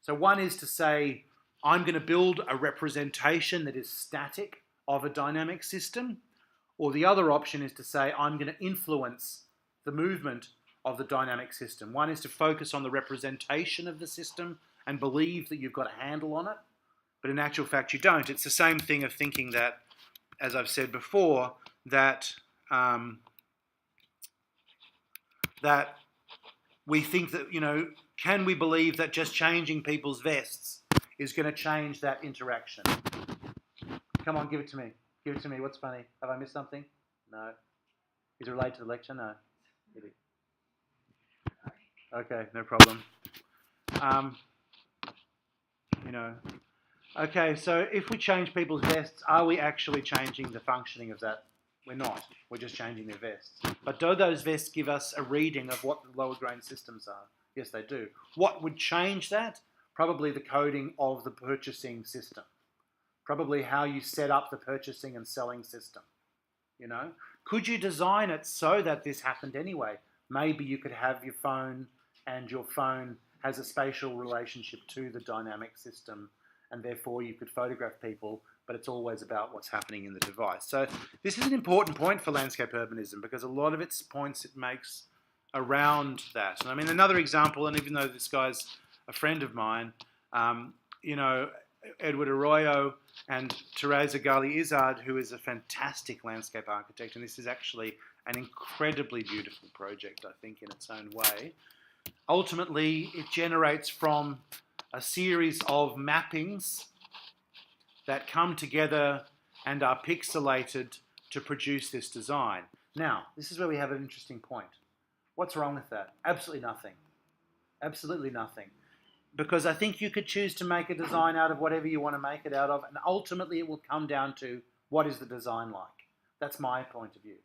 So one is to say, I'm going to build a representation that is static of a dynamic system. Or the other option is to say, I'm going to influence the movement of the dynamic system. One is to focus on the representation of the system and believe that you've got a handle on it. But in actual fact, you don't. It's the same thing of thinking that, as I've said before, that we think that, can we believe that just changing people's vests is going to change that interaction? Come on, give it to me. Give it to me. What's funny? Have I missed something? No. Is it related to the lecture? No. Okay, no problem. Okay, so if we change people's vests, are we actually changing the functioning of that? We're not. We're just changing their vests. But do those vests give us a reading of what the lower grain systems are? Yes, they do. What would change that? Probably the coding of the purchasing system. Probably how you set up the purchasing and selling system. Could you design it so that this happened anyway? Maybe you could have your phone, and your phone has a spatial relationship to the dynamic system, and therefore you could photograph people, but it's always about what's happening in the device. So this is an important point for landscape urbanism, because a lot of its points it makes around that. And I mean, another example, and even though this guy's a friend of mine, Edward Arroyo and Teresa Gali-Izard, who is a fantastic landscape architect, and this is actually an incredibly beautiful project, I think, in its own way. Ultimately, it generates from a series of mappings that come together and are pixelated to produce this design. Now, this is where we have an interesting point. What's wrong with that? Absolutely nothing. Absolutely nothing. Because I think you could choose to make a design out of whatever you want to make it out of, and ultimately it will come down to what is the design like. That's my point of view.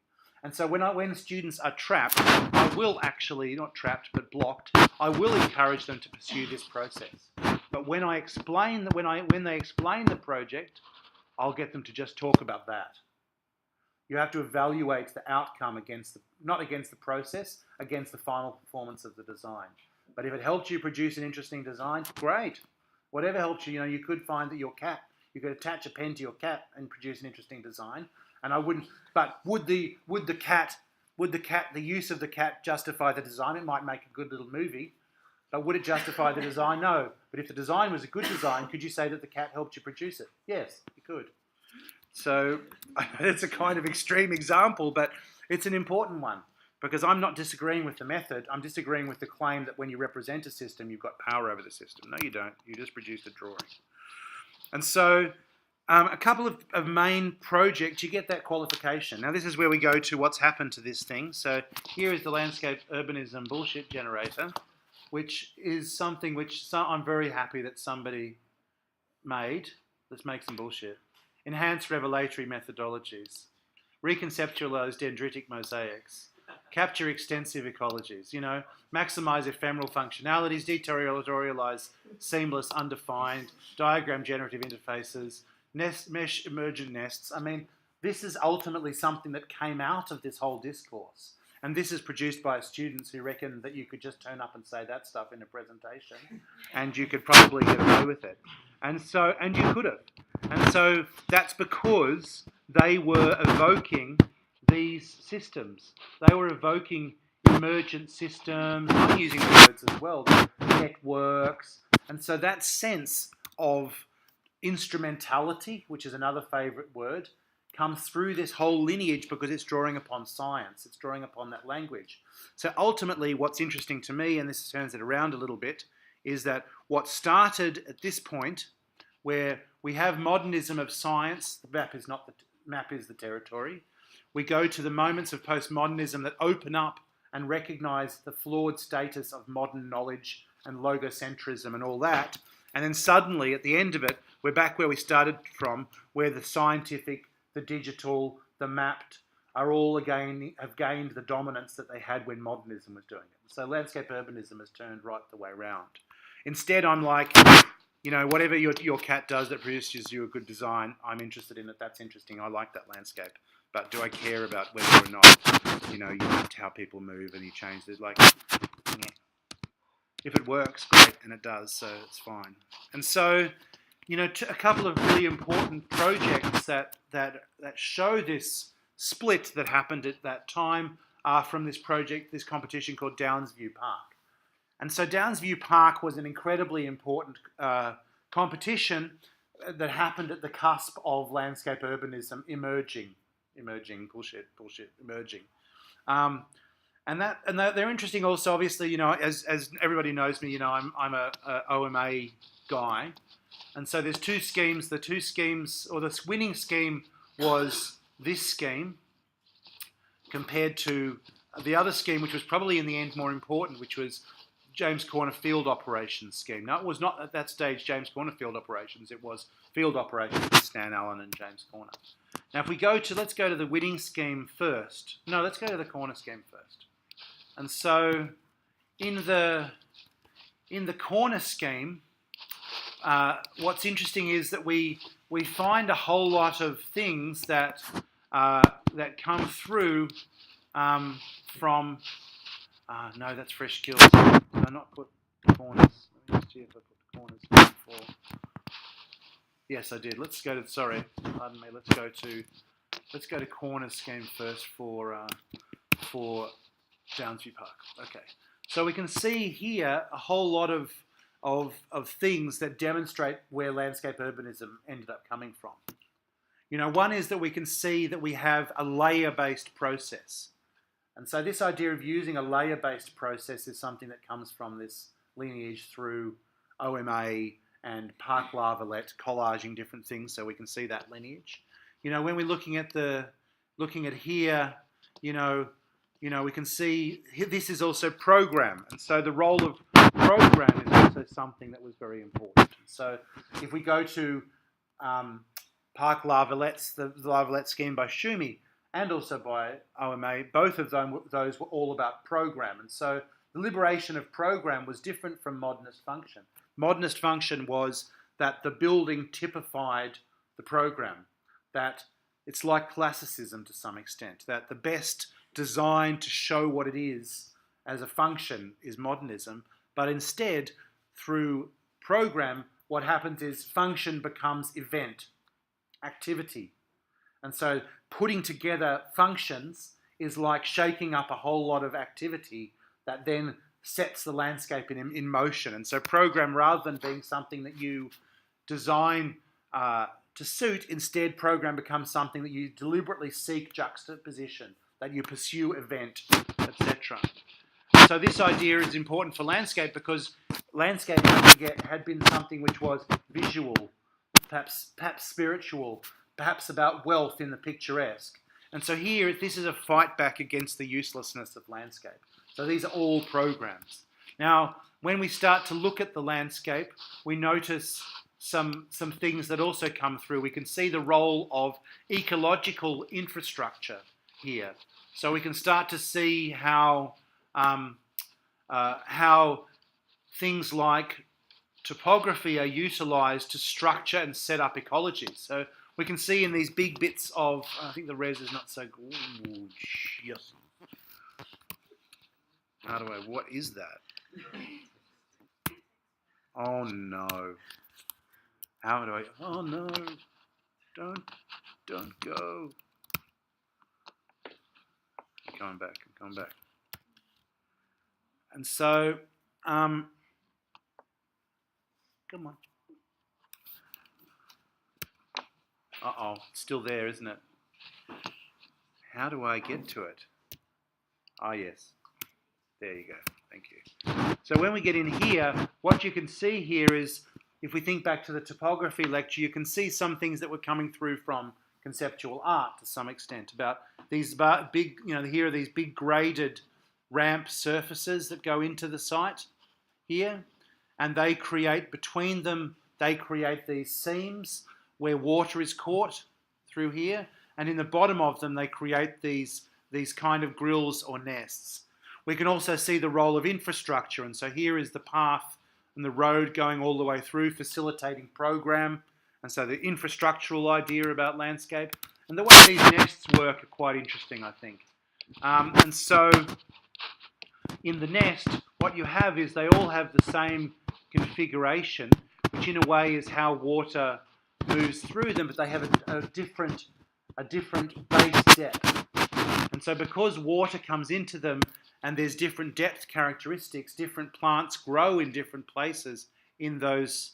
And so when students are trapped, I will actually, not trapped, but blocked, I will encourage them to pursue this process. But when they explain the project, I'll get them to just talk about that. You have to evaluate the outcome not against the process, against the final performance of the design. But if it helps you produce an interesting design, great. Whatever helps you, you could find that you could attach a pen to your cat and produce an interesting design. And I wouldn't, but would the use of the cat justify the design? It might make a good little movie, but would it justify the design? No. But if the design was a good design, could you say that the cat helped you produce it? Yes, you could. So it's a kind of extreme example, but it's an important one, because I'm not disagreeing with the method. I'm disagreeing with the claim that when you represent a system, you've got power over the system. No, you don't. You just produce a drawing. And so a couple of main projects, you get that qualification. Now, this is where we go to what's happened to this thing. So here is the landscape urbanism bullshit generator, which is something which I'm very happy that somebody made. Let's make some bullshit. Enhance revelatory methodologies. Reconceptualize dendritic mosaics. Capture extensive ecologies. Maximize ephemeral functionalities. Deterritorialize seamless, undefined. Diagram generative interfaces. Mesh emergent nests. I mean, this is ultimately something that came out of this whole discourse. And this is produced by students who reckon that you could just turn up and say that stuff in a presentation and you could probably get away with it. And you could have. And so that's because they were evoking these systems. They were evoking emergent systems. I'm using words as well, networks. And so that sense of instrumentality, which is another favourite word, comes through this whole lineage because it's drawing upon science. It's drawing upon that language. So ultimately, what's interesting to me, and this turns it around a little bit, is that what started at this point, where we have modernism of science, the map is the territory. We go to the moments of postmodernism that open up and recognise the flawed status of modern knowledge and logocentrism and all that. And then suddenly, at the end of it, we're back where we started from, where the scientific, the digital, the mapped are all again have gained the dominance that they had when modernism was doing it. So landscape urbanism has turned right the way around. Instead, I'm like, whatever your cat does that produces you a good design, I'm interested in it. That's interesting. I like that landscape. But do I care about whether or not, you mapped how people move and you changed it? Like, yeah. If it works, great, and it does, so it's fine. And so, a couple of really important projects that show this split that happened at that time are from this competition called Downsview Park. And so Downsview Park was an incredibly important competition that happened at the cusp of landscape urbanism emerging. And they're interesting also, obviously, as everybody knows me, I'm a OMA guy. And so there's two schemes. The two schemes, or the winning scheme was this scheme compared to the other scheme, which was probably in the end more important, which was James Corner Field Operations scheme. Now, it was not at that stage James Corner Field Operations. It was Field Operations with Stan Allen and James Corner. Now, if we let's go to the winning scheme first. No, let's go to the Corner scheme first. And so in the Corner scheme, what's interesting is that we find a whole lot of things that come through from. No, that's Fresh Kills. Did I not put the corners? Let me just see if I put the corners before. Yes, I did. Let's go to. Sorry, pardon me. Let's go to Corner scheme first for Downsview Park. Okay, so we can see here a whole lot of things that demonstrate where landscape urbanism ended up coming from. One is that we can see that we have a layer-based process. And so this idea of using a layer-based process is something that comes from this lineage through OMA and Park Lavalette collaging different things, so we can see that lineage. When we're looking at here, we can see this is also program, and so the role of program is also something that was very important. So if we go to Park Lavalette, the Lavalette scheme by Schumi, and also by OMA, both of those were all about program. And so the liberation of program was different from modernist function. Modernist function was that the building typified the program, that it's like classicism to some extent, that the best design to show what it is as a function is modernism, but instead, through program, what happens is function becomes event, activity. And so putting together functions is like shaking up a whole lot of activity that then sets the landscape in motion. And so program, rather than being something that you design to suit, instead program becomes something that you deliberately seek juxtaposition, that you pursue event, etc. So this idea is important for landscape because landscape had been something which was visual, perhaps spiritual, perhaps about wealth in the picturesque. And so here, this is a fight back against the uselessness of landscape. So these are all programs. Now, when we start to look at the landscape, we notice some things that also come through. We can see the role of ecological infrastructure here. So we can start to see how things like topography are utilised to structure and set up ecologies. So we can see in these big bits of, I think the res is not so good. Ooh, yes. How do I, what is that? Oh no. How do I, oh no. Don't go. I'm coming back. And so, come on. Uh-oh, it's still there, isn't it? How do I get to it? Ah, yes. There you go. Thank you. So when we get in here, what you can see here is, if we think back to the topography lecture, you can see some things that were coming through from conceptual art to some extent about these big, here are these big graded ramp surfaces that go into the site here, and they create, between them, they create these seams where water is caught through here, and in the bottom of them they create these kind of grills or nests. We can also see the role of infrastructure, and so here is the path and the road going all the way through, facilitating program, and so the infrastructural idea about landscape. And the way these nests work are quite interesting, I think. And so in the nest, what you have is they all have the same configuration, which in a way is how water moves through them, but they have a different base depth. And so because water comes into them and there's different depth characteristics, different plants grow in different places in those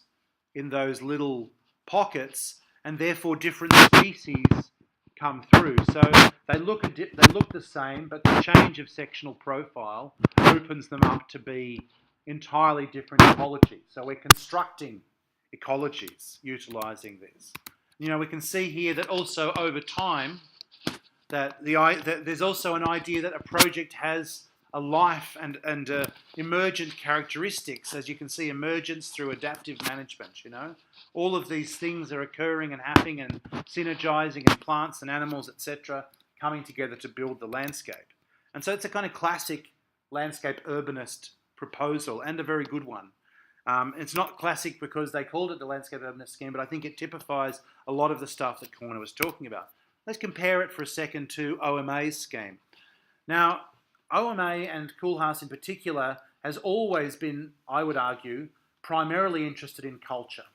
little pockets, and therefore different species come through. So they look the same, but the change of sectional profile opens them up to be entirely different ecologies. So we're constructing ecologies utilising this. We can see here that also over time that there's also an idea that a project has a life and emergent characteristics, as you can see, emergence through adaptive management. All of these things are occurring and happening and synergizing, and plants and animals, etc., coming together to build the landscape. And so it's a kind of classic landscape urbanist proposal, and a very good one. It's not classic because they called it the landscape urbanist scheme, but I think it typifies a lot of the stuff that Corner was talking about. Let's compare it for a second to OMA's scheme. Now, OMA, and Koolhaas in particular, has always been, I would argue, primarily interested in culture.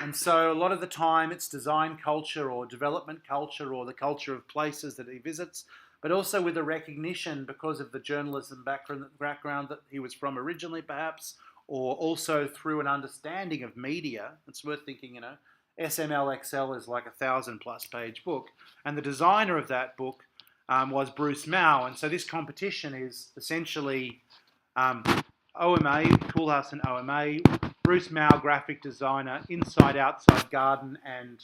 And so a lot of the time it's design culture or development culture or the culture of places that he visits, but also with a recognition, because of the journalism background that he was from originally perhaps, or also through an understanding of media. It's worth thinking, SMLXL is like 1,000+ page book, and the designer of that book was Bruce Mau, and so this competition is essentially OMA, Koolhaas and OMA, Bruce Mau, graphic designer, inside outside garden and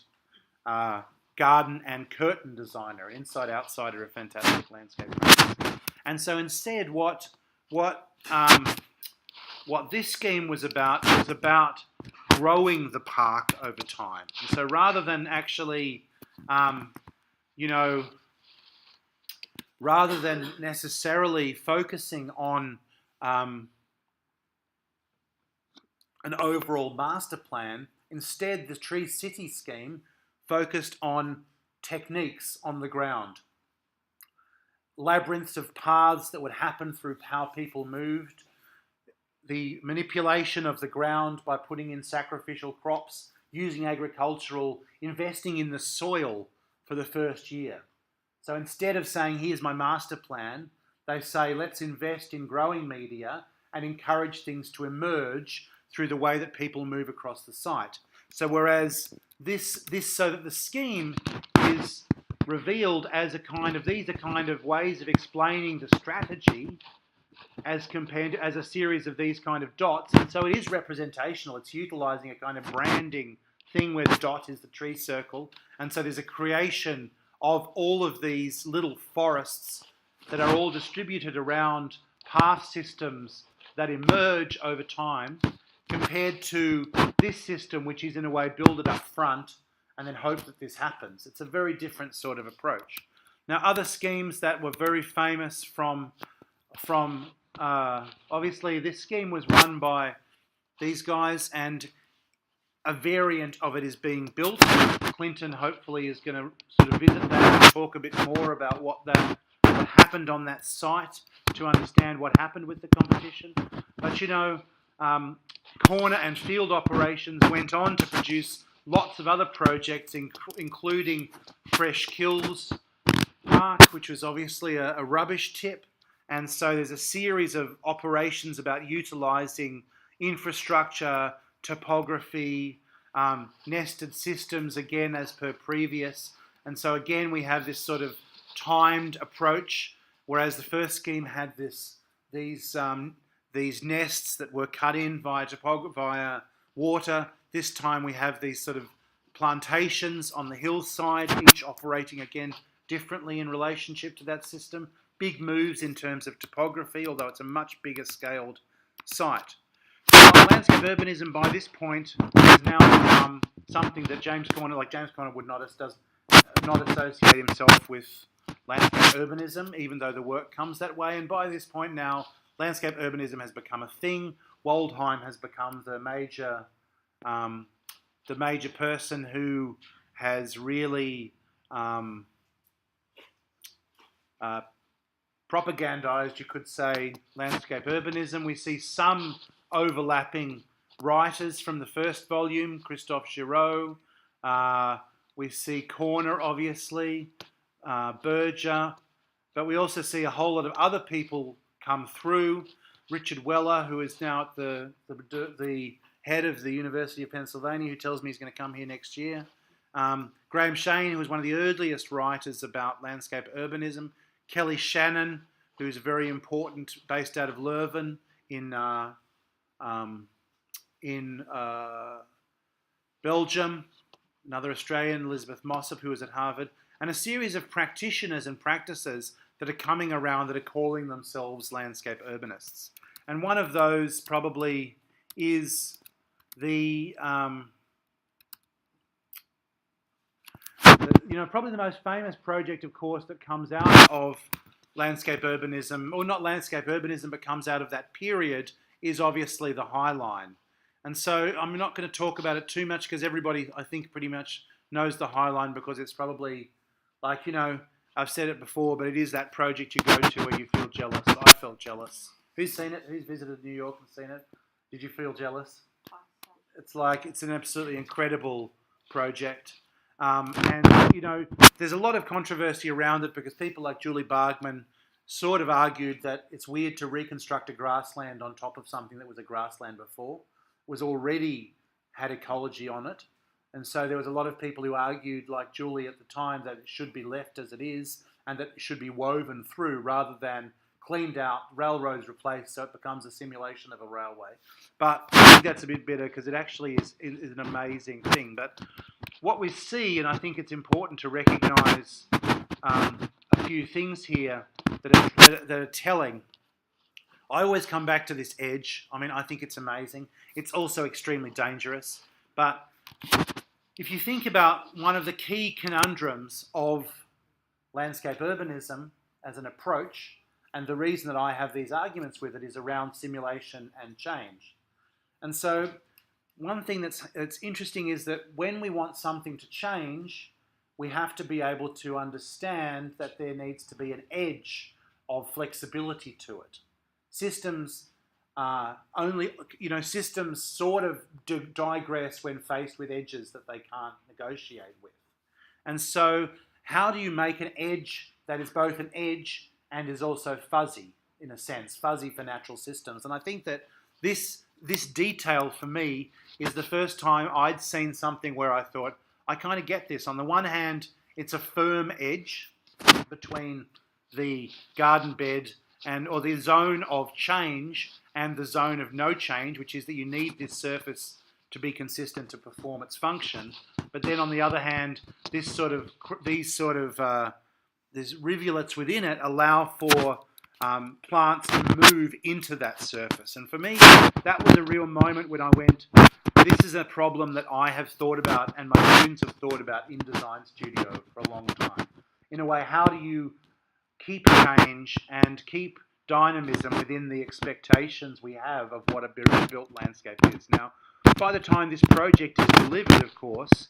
curtain designer. Inside outside are a fantastic landscape artist. And so instead, what this scheme was about growing the park over time. And so rather than actually, rather than necessarily focusing on an overall master plan, instead the Tree City scheme focused on techniques on the ground. Labyrinths of paths that would happen through how people moved, the manipulation of the ground by putting in sacrificial crops, using agricultural, investing in the soil for the first year. So instead of saying, here's my master plan, they say, let's invest in growing media and encourage things to emerge through the way that people move across the site. So whereas so that the scheme is revealed as these are kind of ways of explaining the strategy as compared to as a series of these kind of dots. And so it is representational. It's utilising a kind of branding thing where the dot is the tree circle. And so there's a creation of all of these little forests that are all distributed around path systems that emerge over time, compared to this system, which is in a way build it up front and then hope that this happens. It's a very different sort of approach. Now, other schemes that were very famous from obviously this scheme was run by these guys, and a variant of it is being built. Clinton hopefully is going to sort of visit that and talk a bit more about what happened on that site to understand what happened with the competition. But corner and field operations went on to produce lots of other projects, including Fresh Kills Park, which was obviously a rubbish tip. And so there's a series of operations about utilising infrastructure, topography, nested systems, again, as per previous. And so again, we have this sort of timed approach, whereas the first scheme had these nests that were cut in via water. This time we have these sort of plantations on the hillside, each operating again differently in relationship to that system. Big moves in terms of topography, although it's a much bigger scaled site. Landscape urbanism by this point has now become something that James Corner would not associate himself with landscape urbanism, even though the work comes that way. And by this point now, landscape urbanism has become a thing. Waldheim has become the major person who has really propagandized, you could say, landscape urbanism. We see some overlapping writers from the first volume, Christophe Giraud. We see Corner, obviously, Berger, but we also see a whole lot of other people come through. Richard Weller, who is now at the head of the University of Pennsylvania, who tells me he's going to come here next year. Graham Shane, who was one of the earliest writers about landscape urbanism. Kelly Shannon, who's very important, based out of Leuven in Belgium. Another Australian, Elizabeth Mossop, who was at Harvard. And a series of practitioners and practices that are coming around that are calling themselves landscape urbanists. And one of those probably is probably the most famous project, of course, that comes out of landscape urbanism, or not landscape urbanism, but comes out of that period, is obviously the High Line. And so I'm not going to talk about it too much because everybody, I think, pretty much knows the High Line, because it's probably I've said it before, but it is that project you go to where you feel jealous. I felt jealous. Who's seen it? Who's visited New York and seen it? Did you feel jealous? It's an absolutely incredible project. There's a lot of controversy around it because people like Julie Bargman sort of argued that it's weird to reconstruct a grassland on top of something that was a grassland before. It was already had ecology on it. And so there was a lot of people who argued, like Julie at the time, that it should be left as it is and that it should be woven through rather than cleaned out, railroads replaced, so it becomes a simulation of a railway. But I think that's a bit bitter because it actually is an amazing thing. But what we see, and I think it's important to recognise a few things here that are telling. I always come back to this edge. I mean, I think it's amazing. It's also extremely dangerous. But if you think about one of the key conundrums of landscape urbanism as an approach, and the reason that I have these arguments with it is around simulation and change. And so one thing that's interesting is that when we want something to change, we have to be able to understand that there needs to be an edge of flexibility to it. Systems systems sort of digress when faced with edges that they can't negotiate with. And so how do you make an edge that is both an edge and is also fuzzy, in a sense, fuzzy for natural systems? And I think that this detail for me is the first time I'd seen something where I thought, I kind of get this. On the one hand, it's a firm edge between the garden bed or the zone of change and the zone of no change, which is that you need this surface to be consistent to perform its function. But then on the other hand, these rivulets within it allow for plants to move into that surface. And for me, that was a real moment when I went, this is a problem that I have thought about and my students have thought about in Design Studio for a long time. In a way, how do you keep change and keep dynamism within the expectations we have of what a built landscape is? Now, by the time this project is delivered, of course,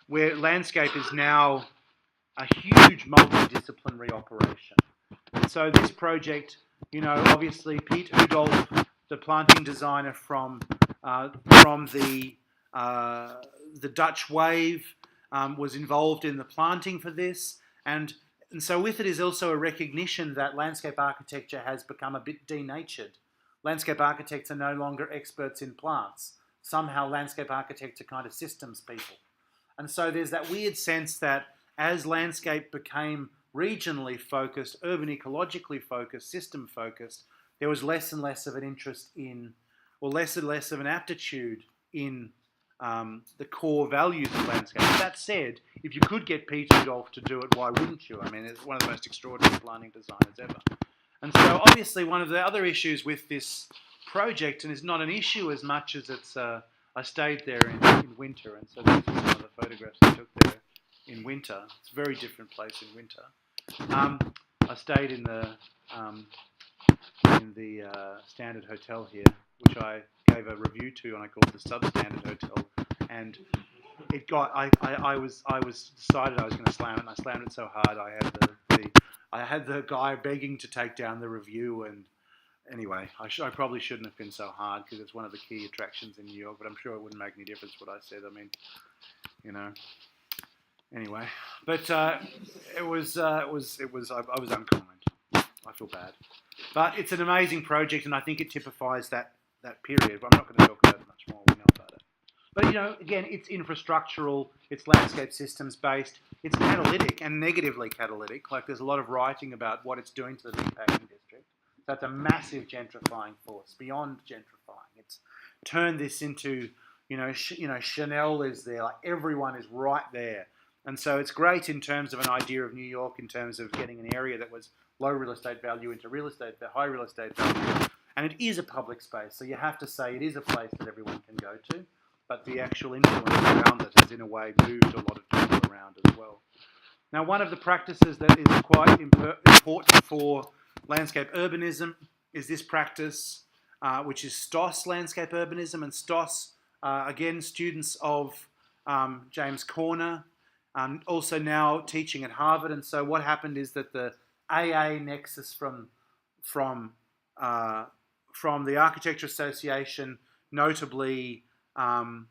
where landscape is now a huge multidisciplinary operation. And so this project, obviously Pete Udolf, the planting designer from the Dutch Wave, was involved in the planting for this. And so with it is also a recognition that landscape architecture has become a bit denatured. Landscape architects are no longer experts in plants. Somehow landscape architects are kind of systems people. And so there's that weird sense that as landscape became regionally focused, urban ecologically focused, system focused, there was less and less of an interest in, or less and less of an aptitude in the core values of landscape. That said, if you could get Peter Udolf to do it, why wouldn't you? I mean, it's one of the most extraordinary planting designers ever. And so obviously one of the other issues with this project, and it's not an issue as much as it's, I stayed there in winter, and so these are some of the photographs I took there in winter. It's a very different place in winter. I stayed in the Standard Hotel here, which I gave a review to, and I called the Substandard Hotel. And it got, I was decided I was going to slam it, and I slammed it so hard I had the guy begging to take down the review. And anyway, I probably shouldn't have been so hard because it's one of the key attractions in New York. But I'm sure it wouldn't make any difference what I said. I mean, Anyway, but I was unkind. I feel bad, but it's an amazing project, and I think it typifies that period. But I'm not going to talk about it much more. We know about it. But again, it's infrastructural, it's landscape systems based, it's catalytic and negatively catalytic. Like there's a lot of writing about what it's doing to the meatpacking district. So it's a massive gentrifying force beyond gentrifying. It's turned this into Chanel is there, like everyone is right there. And so it's great in terms of an idea of New York, in terms of getting an area that was low real estate value into high real estate value. And it is a public space, so you have to say it is a place that everyone can go to. But the actual influence around it has, in a way, moved a lot of people around as well. Now, one of the practices that is quite important for landscape urbanism is this practice, which is Stoss landscape urbanism. And Stoss, again, students of James Corner, also now teaching at Harvard. And so what happened is that the AA nexus from the Architecture Association, notably Mohsen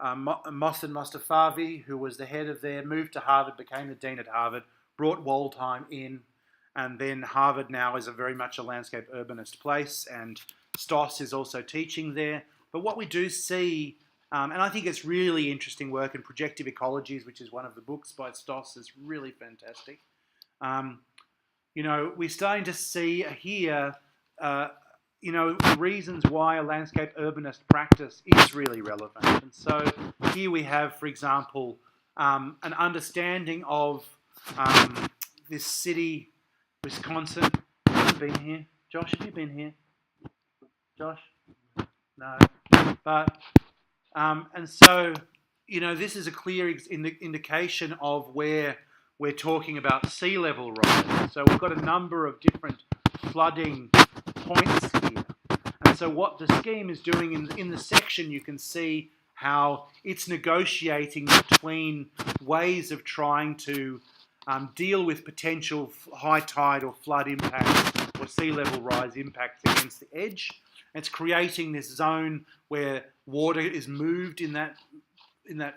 Mostafavi, who was the head of there, moved to Harvard, became the dean at Harvard, brought Waldheim in, and then Harvard now is very much a landscape urbanist place, and Stoss is also teaching there. But what we do see, and I think it's really interesting work, in Projective Ecologies, which is one of the books by Stoss, is really fantastic. We're starting to see here, reasons why a landscape urbanist practice is really relevant. And so here we have, for example, an understanding of this city, Wisconsin. Have you been here? Josh, have you been here? Josh? No. But, and so, this is a clear indication of where we're talking about sea level rise. So we've got a number of different flooding points here. And so what the scheme is doing in the section, you can see how it's negotiating between ways of trying to deal with potential high tide or flood impacts or sea level rise impacts against the edge. It's creating this zone where water is moved in that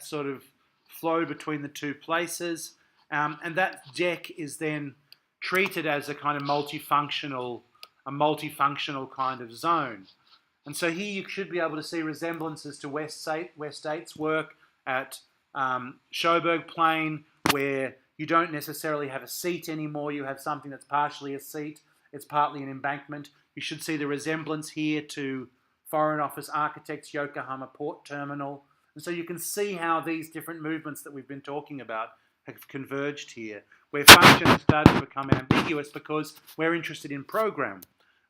sort of flow between the two places, and that deck is then treated as a kind of multifunctional kind of zone. And so here you should be able to see resemblances to West State's work at Schoberg Plain, where you don't necessarily have a seat anymore. You have something that's partially a seat. It's partly an embankment. You should see the resemblance here to Foreign Office Architects Yokohama Port Terminal. And so you can see how these different movements that we've been talking about have converged here, where function has started to become ambiguous because we're interested in program.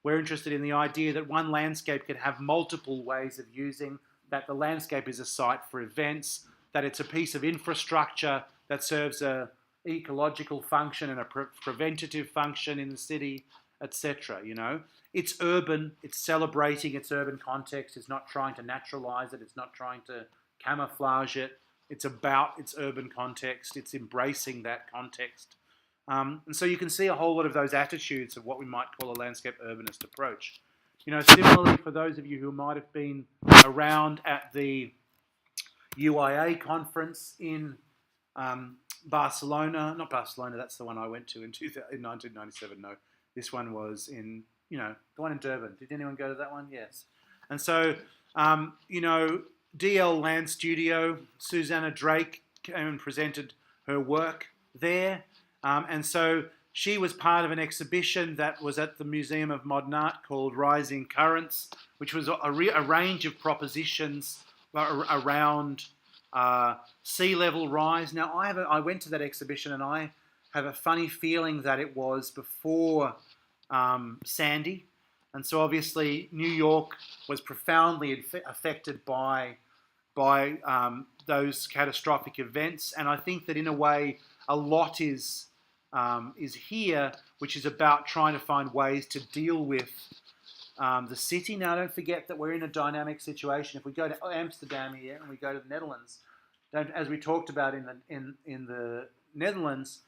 We're interested in the idea that one landscape can have multiple ways of using, that the landscape is a site for events, that it's a piece of infrastructure that serves a ecological function and a preventative function in the city, etc. It's urban, it's celebrating its urban context, it's not trying to naturalize it, it's not trying to camouflage it, it's about its urban context, it's embracing that context. And so you can see a whole lot of those attitudes of what we might call a landscape urbanist approach. Similarly, for those of you who might have been around at the UIA conference in Barcelona, not Barcelona, that's the one I went to in 1997, no. This one was in, the one in Durban. Did anyone go to that one? Yes. And so, DL Land Studio, Susanna Drake came and presented her work there. And so she was part of an exhibition that was at the Museum of Modern Art called Rising Currents, which was a range of propositions around sea level rise. Now, I went to that exhibition and I have a funny feeling that it was before Sandy. And so obviously New York was profoundly affected by those catastrophic events. And I think that in a way, a lot is here, which is about trying to find ways to deal with the city. Now, don't forget that we're in a dynamic situation. If we go to Amsterdam here and we go to the Netherlands, as we talked about in the Netherlands,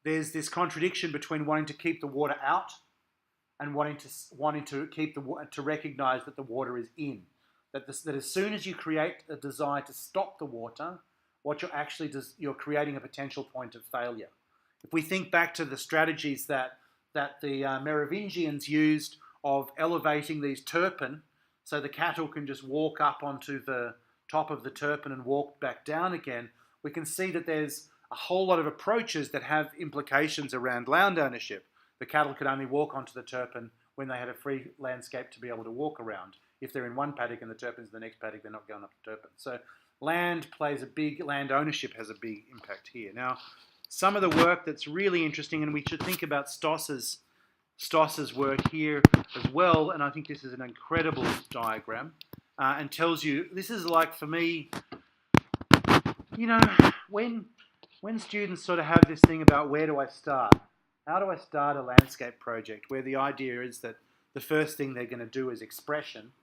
there's this contradiction between wanting to keep the water out and wanting to keep to recognise that the water is in. That as soon as you create a desire to stop the water, what you're creating a potential point of failure. If we think back to the strategies that the Merovingians used of elevating these turpin, so the cattle can just walk up onto the top of the turpin and walk back down again, we can see that there's a whole lot of approaches that have implications around land ownership. The cattle could only walk onto the turpin when they had a free landscape to be able to walk around. If they're in one paddock and the turpin's in the next paddock, they're not going up the turpin. So land ownership has a big impact here. Now, some of the work that's really interesting, and we should think about Stoss's work here as well, and I think this is an incredible diagram, and tells you, this is like, for me, when students sort of have this thing about where do I start? How do I start a landscape project where the idea is that the first thing they're going to do is expression?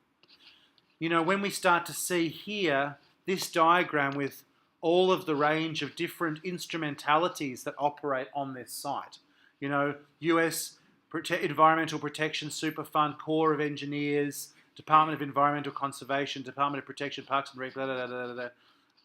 When we start to see here this diagram with all of the range of different instrumentalities that operate on this site, US Environmental Protection Superfund, Corps of Engineers, Department of Environmental Conservation, Department of Protection, Parks and Rec, blah, blah, blah, blah, blah.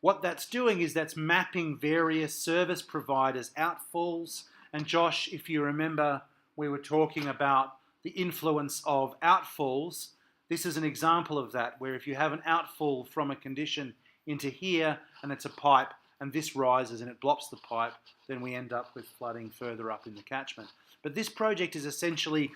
What that's doing is that's mapping various service providers' outfalls. And Josh, if you remember, we were talking about the influence of outfalls. This is an example of that, where if you have an outfall from a condition into here, and it's a pipe, and this rises and it blocks the pipe, then we end up with flooding further up in the catchment. But this project is essentially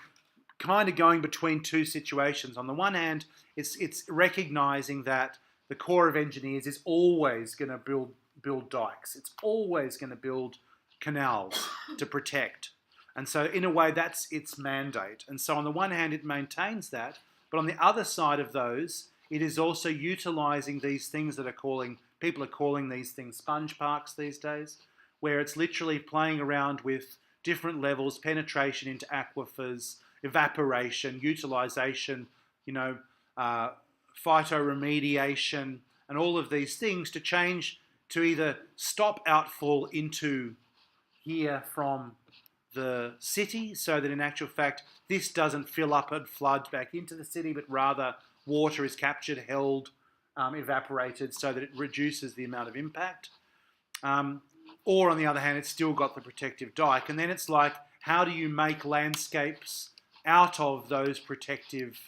kind of going between two situations. On the one hand, it's recognising that the Corps of Engineers is always going to build dikes. It's always going to build canals to protect. And so in a way, that's its mandate. And so on the one hand, it maintains that. But on the other side of those, it is also utilising these things that people are calling these things sponge parks these days, where it's literally playing around with different levels, penetration into aquifers, evaporation, utilisation, phytoremediation, and all of these things to change, to either stop outfall into here from the city, so that in actual fact this doesn't fill up and flood back into the city, but rather water is captured, held, evaporated, so that it reduces the amount of impact. Or on the other hand, it's still got the protective dike. And then it's like, how do you make landscapes out of those protective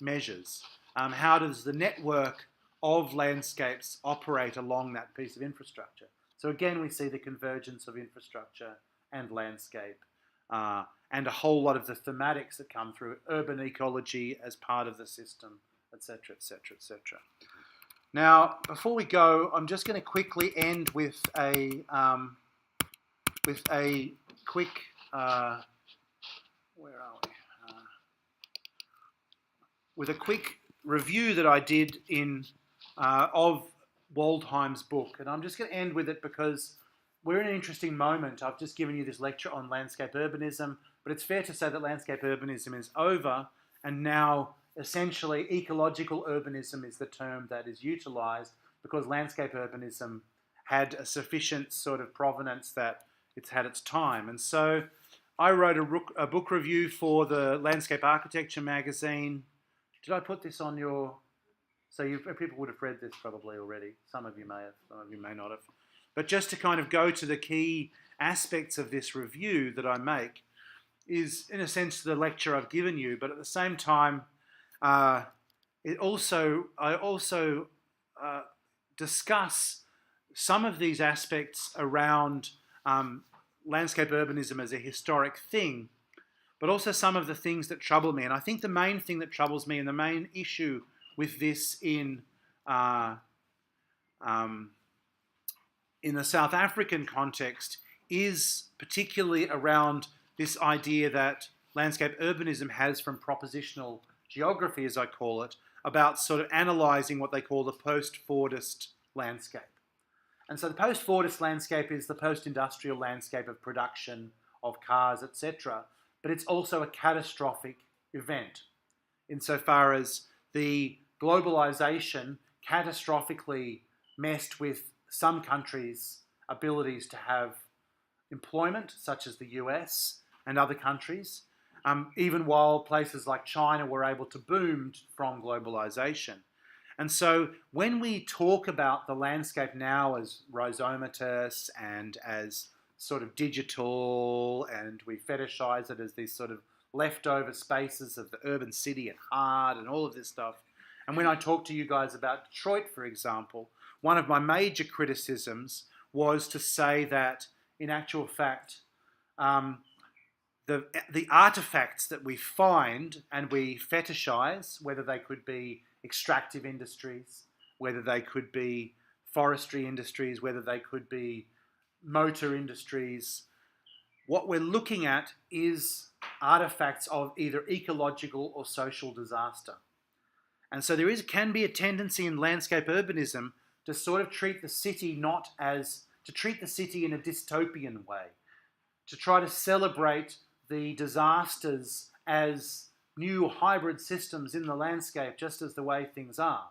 measures? How does the network of landscapes operate along that piece of infrastructure? So again, we see the convergence of infrastructure and landscape, and a whole lot of the thematics that come through urban ecology as part of the system, etc., etc., etc. Now, before we go, I'm just going to quickly end with a quick where are we? With a quick review that I did of Waldheim's book, and I'm just going to end with it because we're in an interesting moment. I've just given you this lecture on landscape urbanism, but it's fair to say that landscape urbanism is over, and now essentially ecological urbanism is the term that is utilised, because landscape urbanism had a sufficient sort of provenance that it's had its time. And so I wrote a book review for the Landscape Architecture magazine. Did I put this on your... So people would have read this probably already. Some of you may have, some of you may not have. But just to kind of go to the key aspects of this review that I make is, in a sense, the lecture I've given you, but at the same time, I also discuss some of these aspects around landscape urbanism as a historic thing, but also some of the things that trouble me. And I think the main thing that troubles me, and the main issue with this in the South African context, is particularly around this idea that landscape urbanism has from propositional geography, as I call it, about sort of analysing what they call the post-Fordist landscape. And so the post-Fordist landscape is the post-industrial landscape of production, of cars, etc. But it's also a catastrophic event insofar as the globalisation catastrophically messed with some countries' abilities to have employment, such as the US and other countries, even while places like China were able to boom from globalisation. And so when we talk about the landscape now as rhizomatous and as sort of digital, and we fetishise it as these sort of leftover spaces of the urban city and hard and all of this stuff, and when I talk to you guys about Detroit, for example, one of my major criticisms was to say that, in actual fact, the artefacts that we find and we fetishize, whether they could be extractive industries, whether they could be forestry industries, whether they could be motor industries, what we're looking at is artefacts of either ecological or social disaster. And so there can be a tendency in landscape urbanism to sort of treat the city in a dystopian way, to try to celebrate the disasters as new hybrid systems in the landscape, just as the way things are.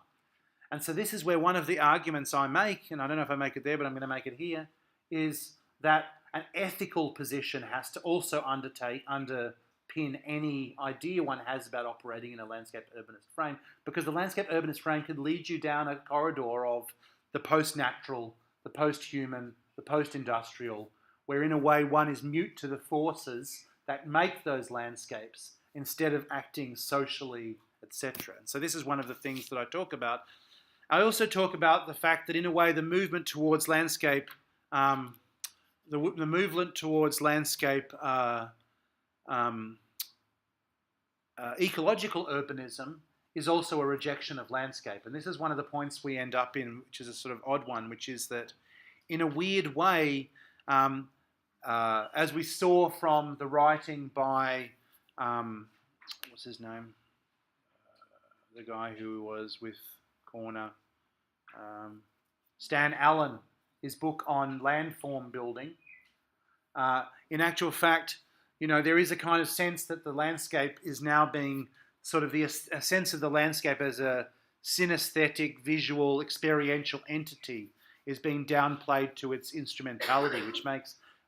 And so this is where one of the arguments I make, and I don't know if I make it there, but I'm going to make it here, is that an ethical position has to also underpin any idea one has about operating in a landscape urbanist frame, because the landscape urbanist frame could lead you down a corridor of the post-natural, the post-human, the post-industrial, where in a way one is mute to the forces that make those landscapes instead of acting socially, etc. And so this is one of the things that I talk about. I also talk about the fact that in a way the movement towards landscape, ecological urbanism is also a rejection of landscape. And this is one of the points we end up in, which is a sort of odd one, which is that in a weird way, as we saw from the writing by, what's his name? The guy who was with Corner, Stan Allen, his book on landform building. In actual fact, there is a kind of sense that the landscape is now being sort of a sense of the landscape as a synesthetic, visual, experiential entity is being downplayed to its instrumentality,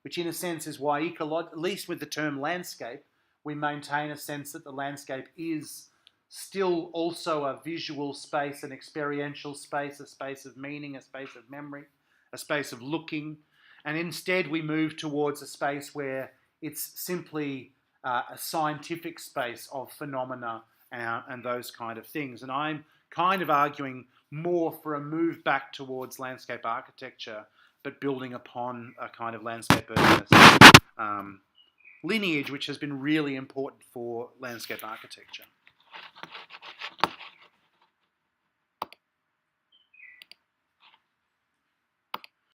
which in a sense is why at least with the term landscape, we maintain a sense that the landscape is still also a visual space, an experiential space, a space of meaning, a space of memory, a space of looking. And instead we move towards a space where it's simply a scientific space of phenomena and those kind of things. And I'm kind of arguing more for a move back towards landscape architecture, but building upon a kind of landscape urbanist lineage, which has been really important for landscape architecture.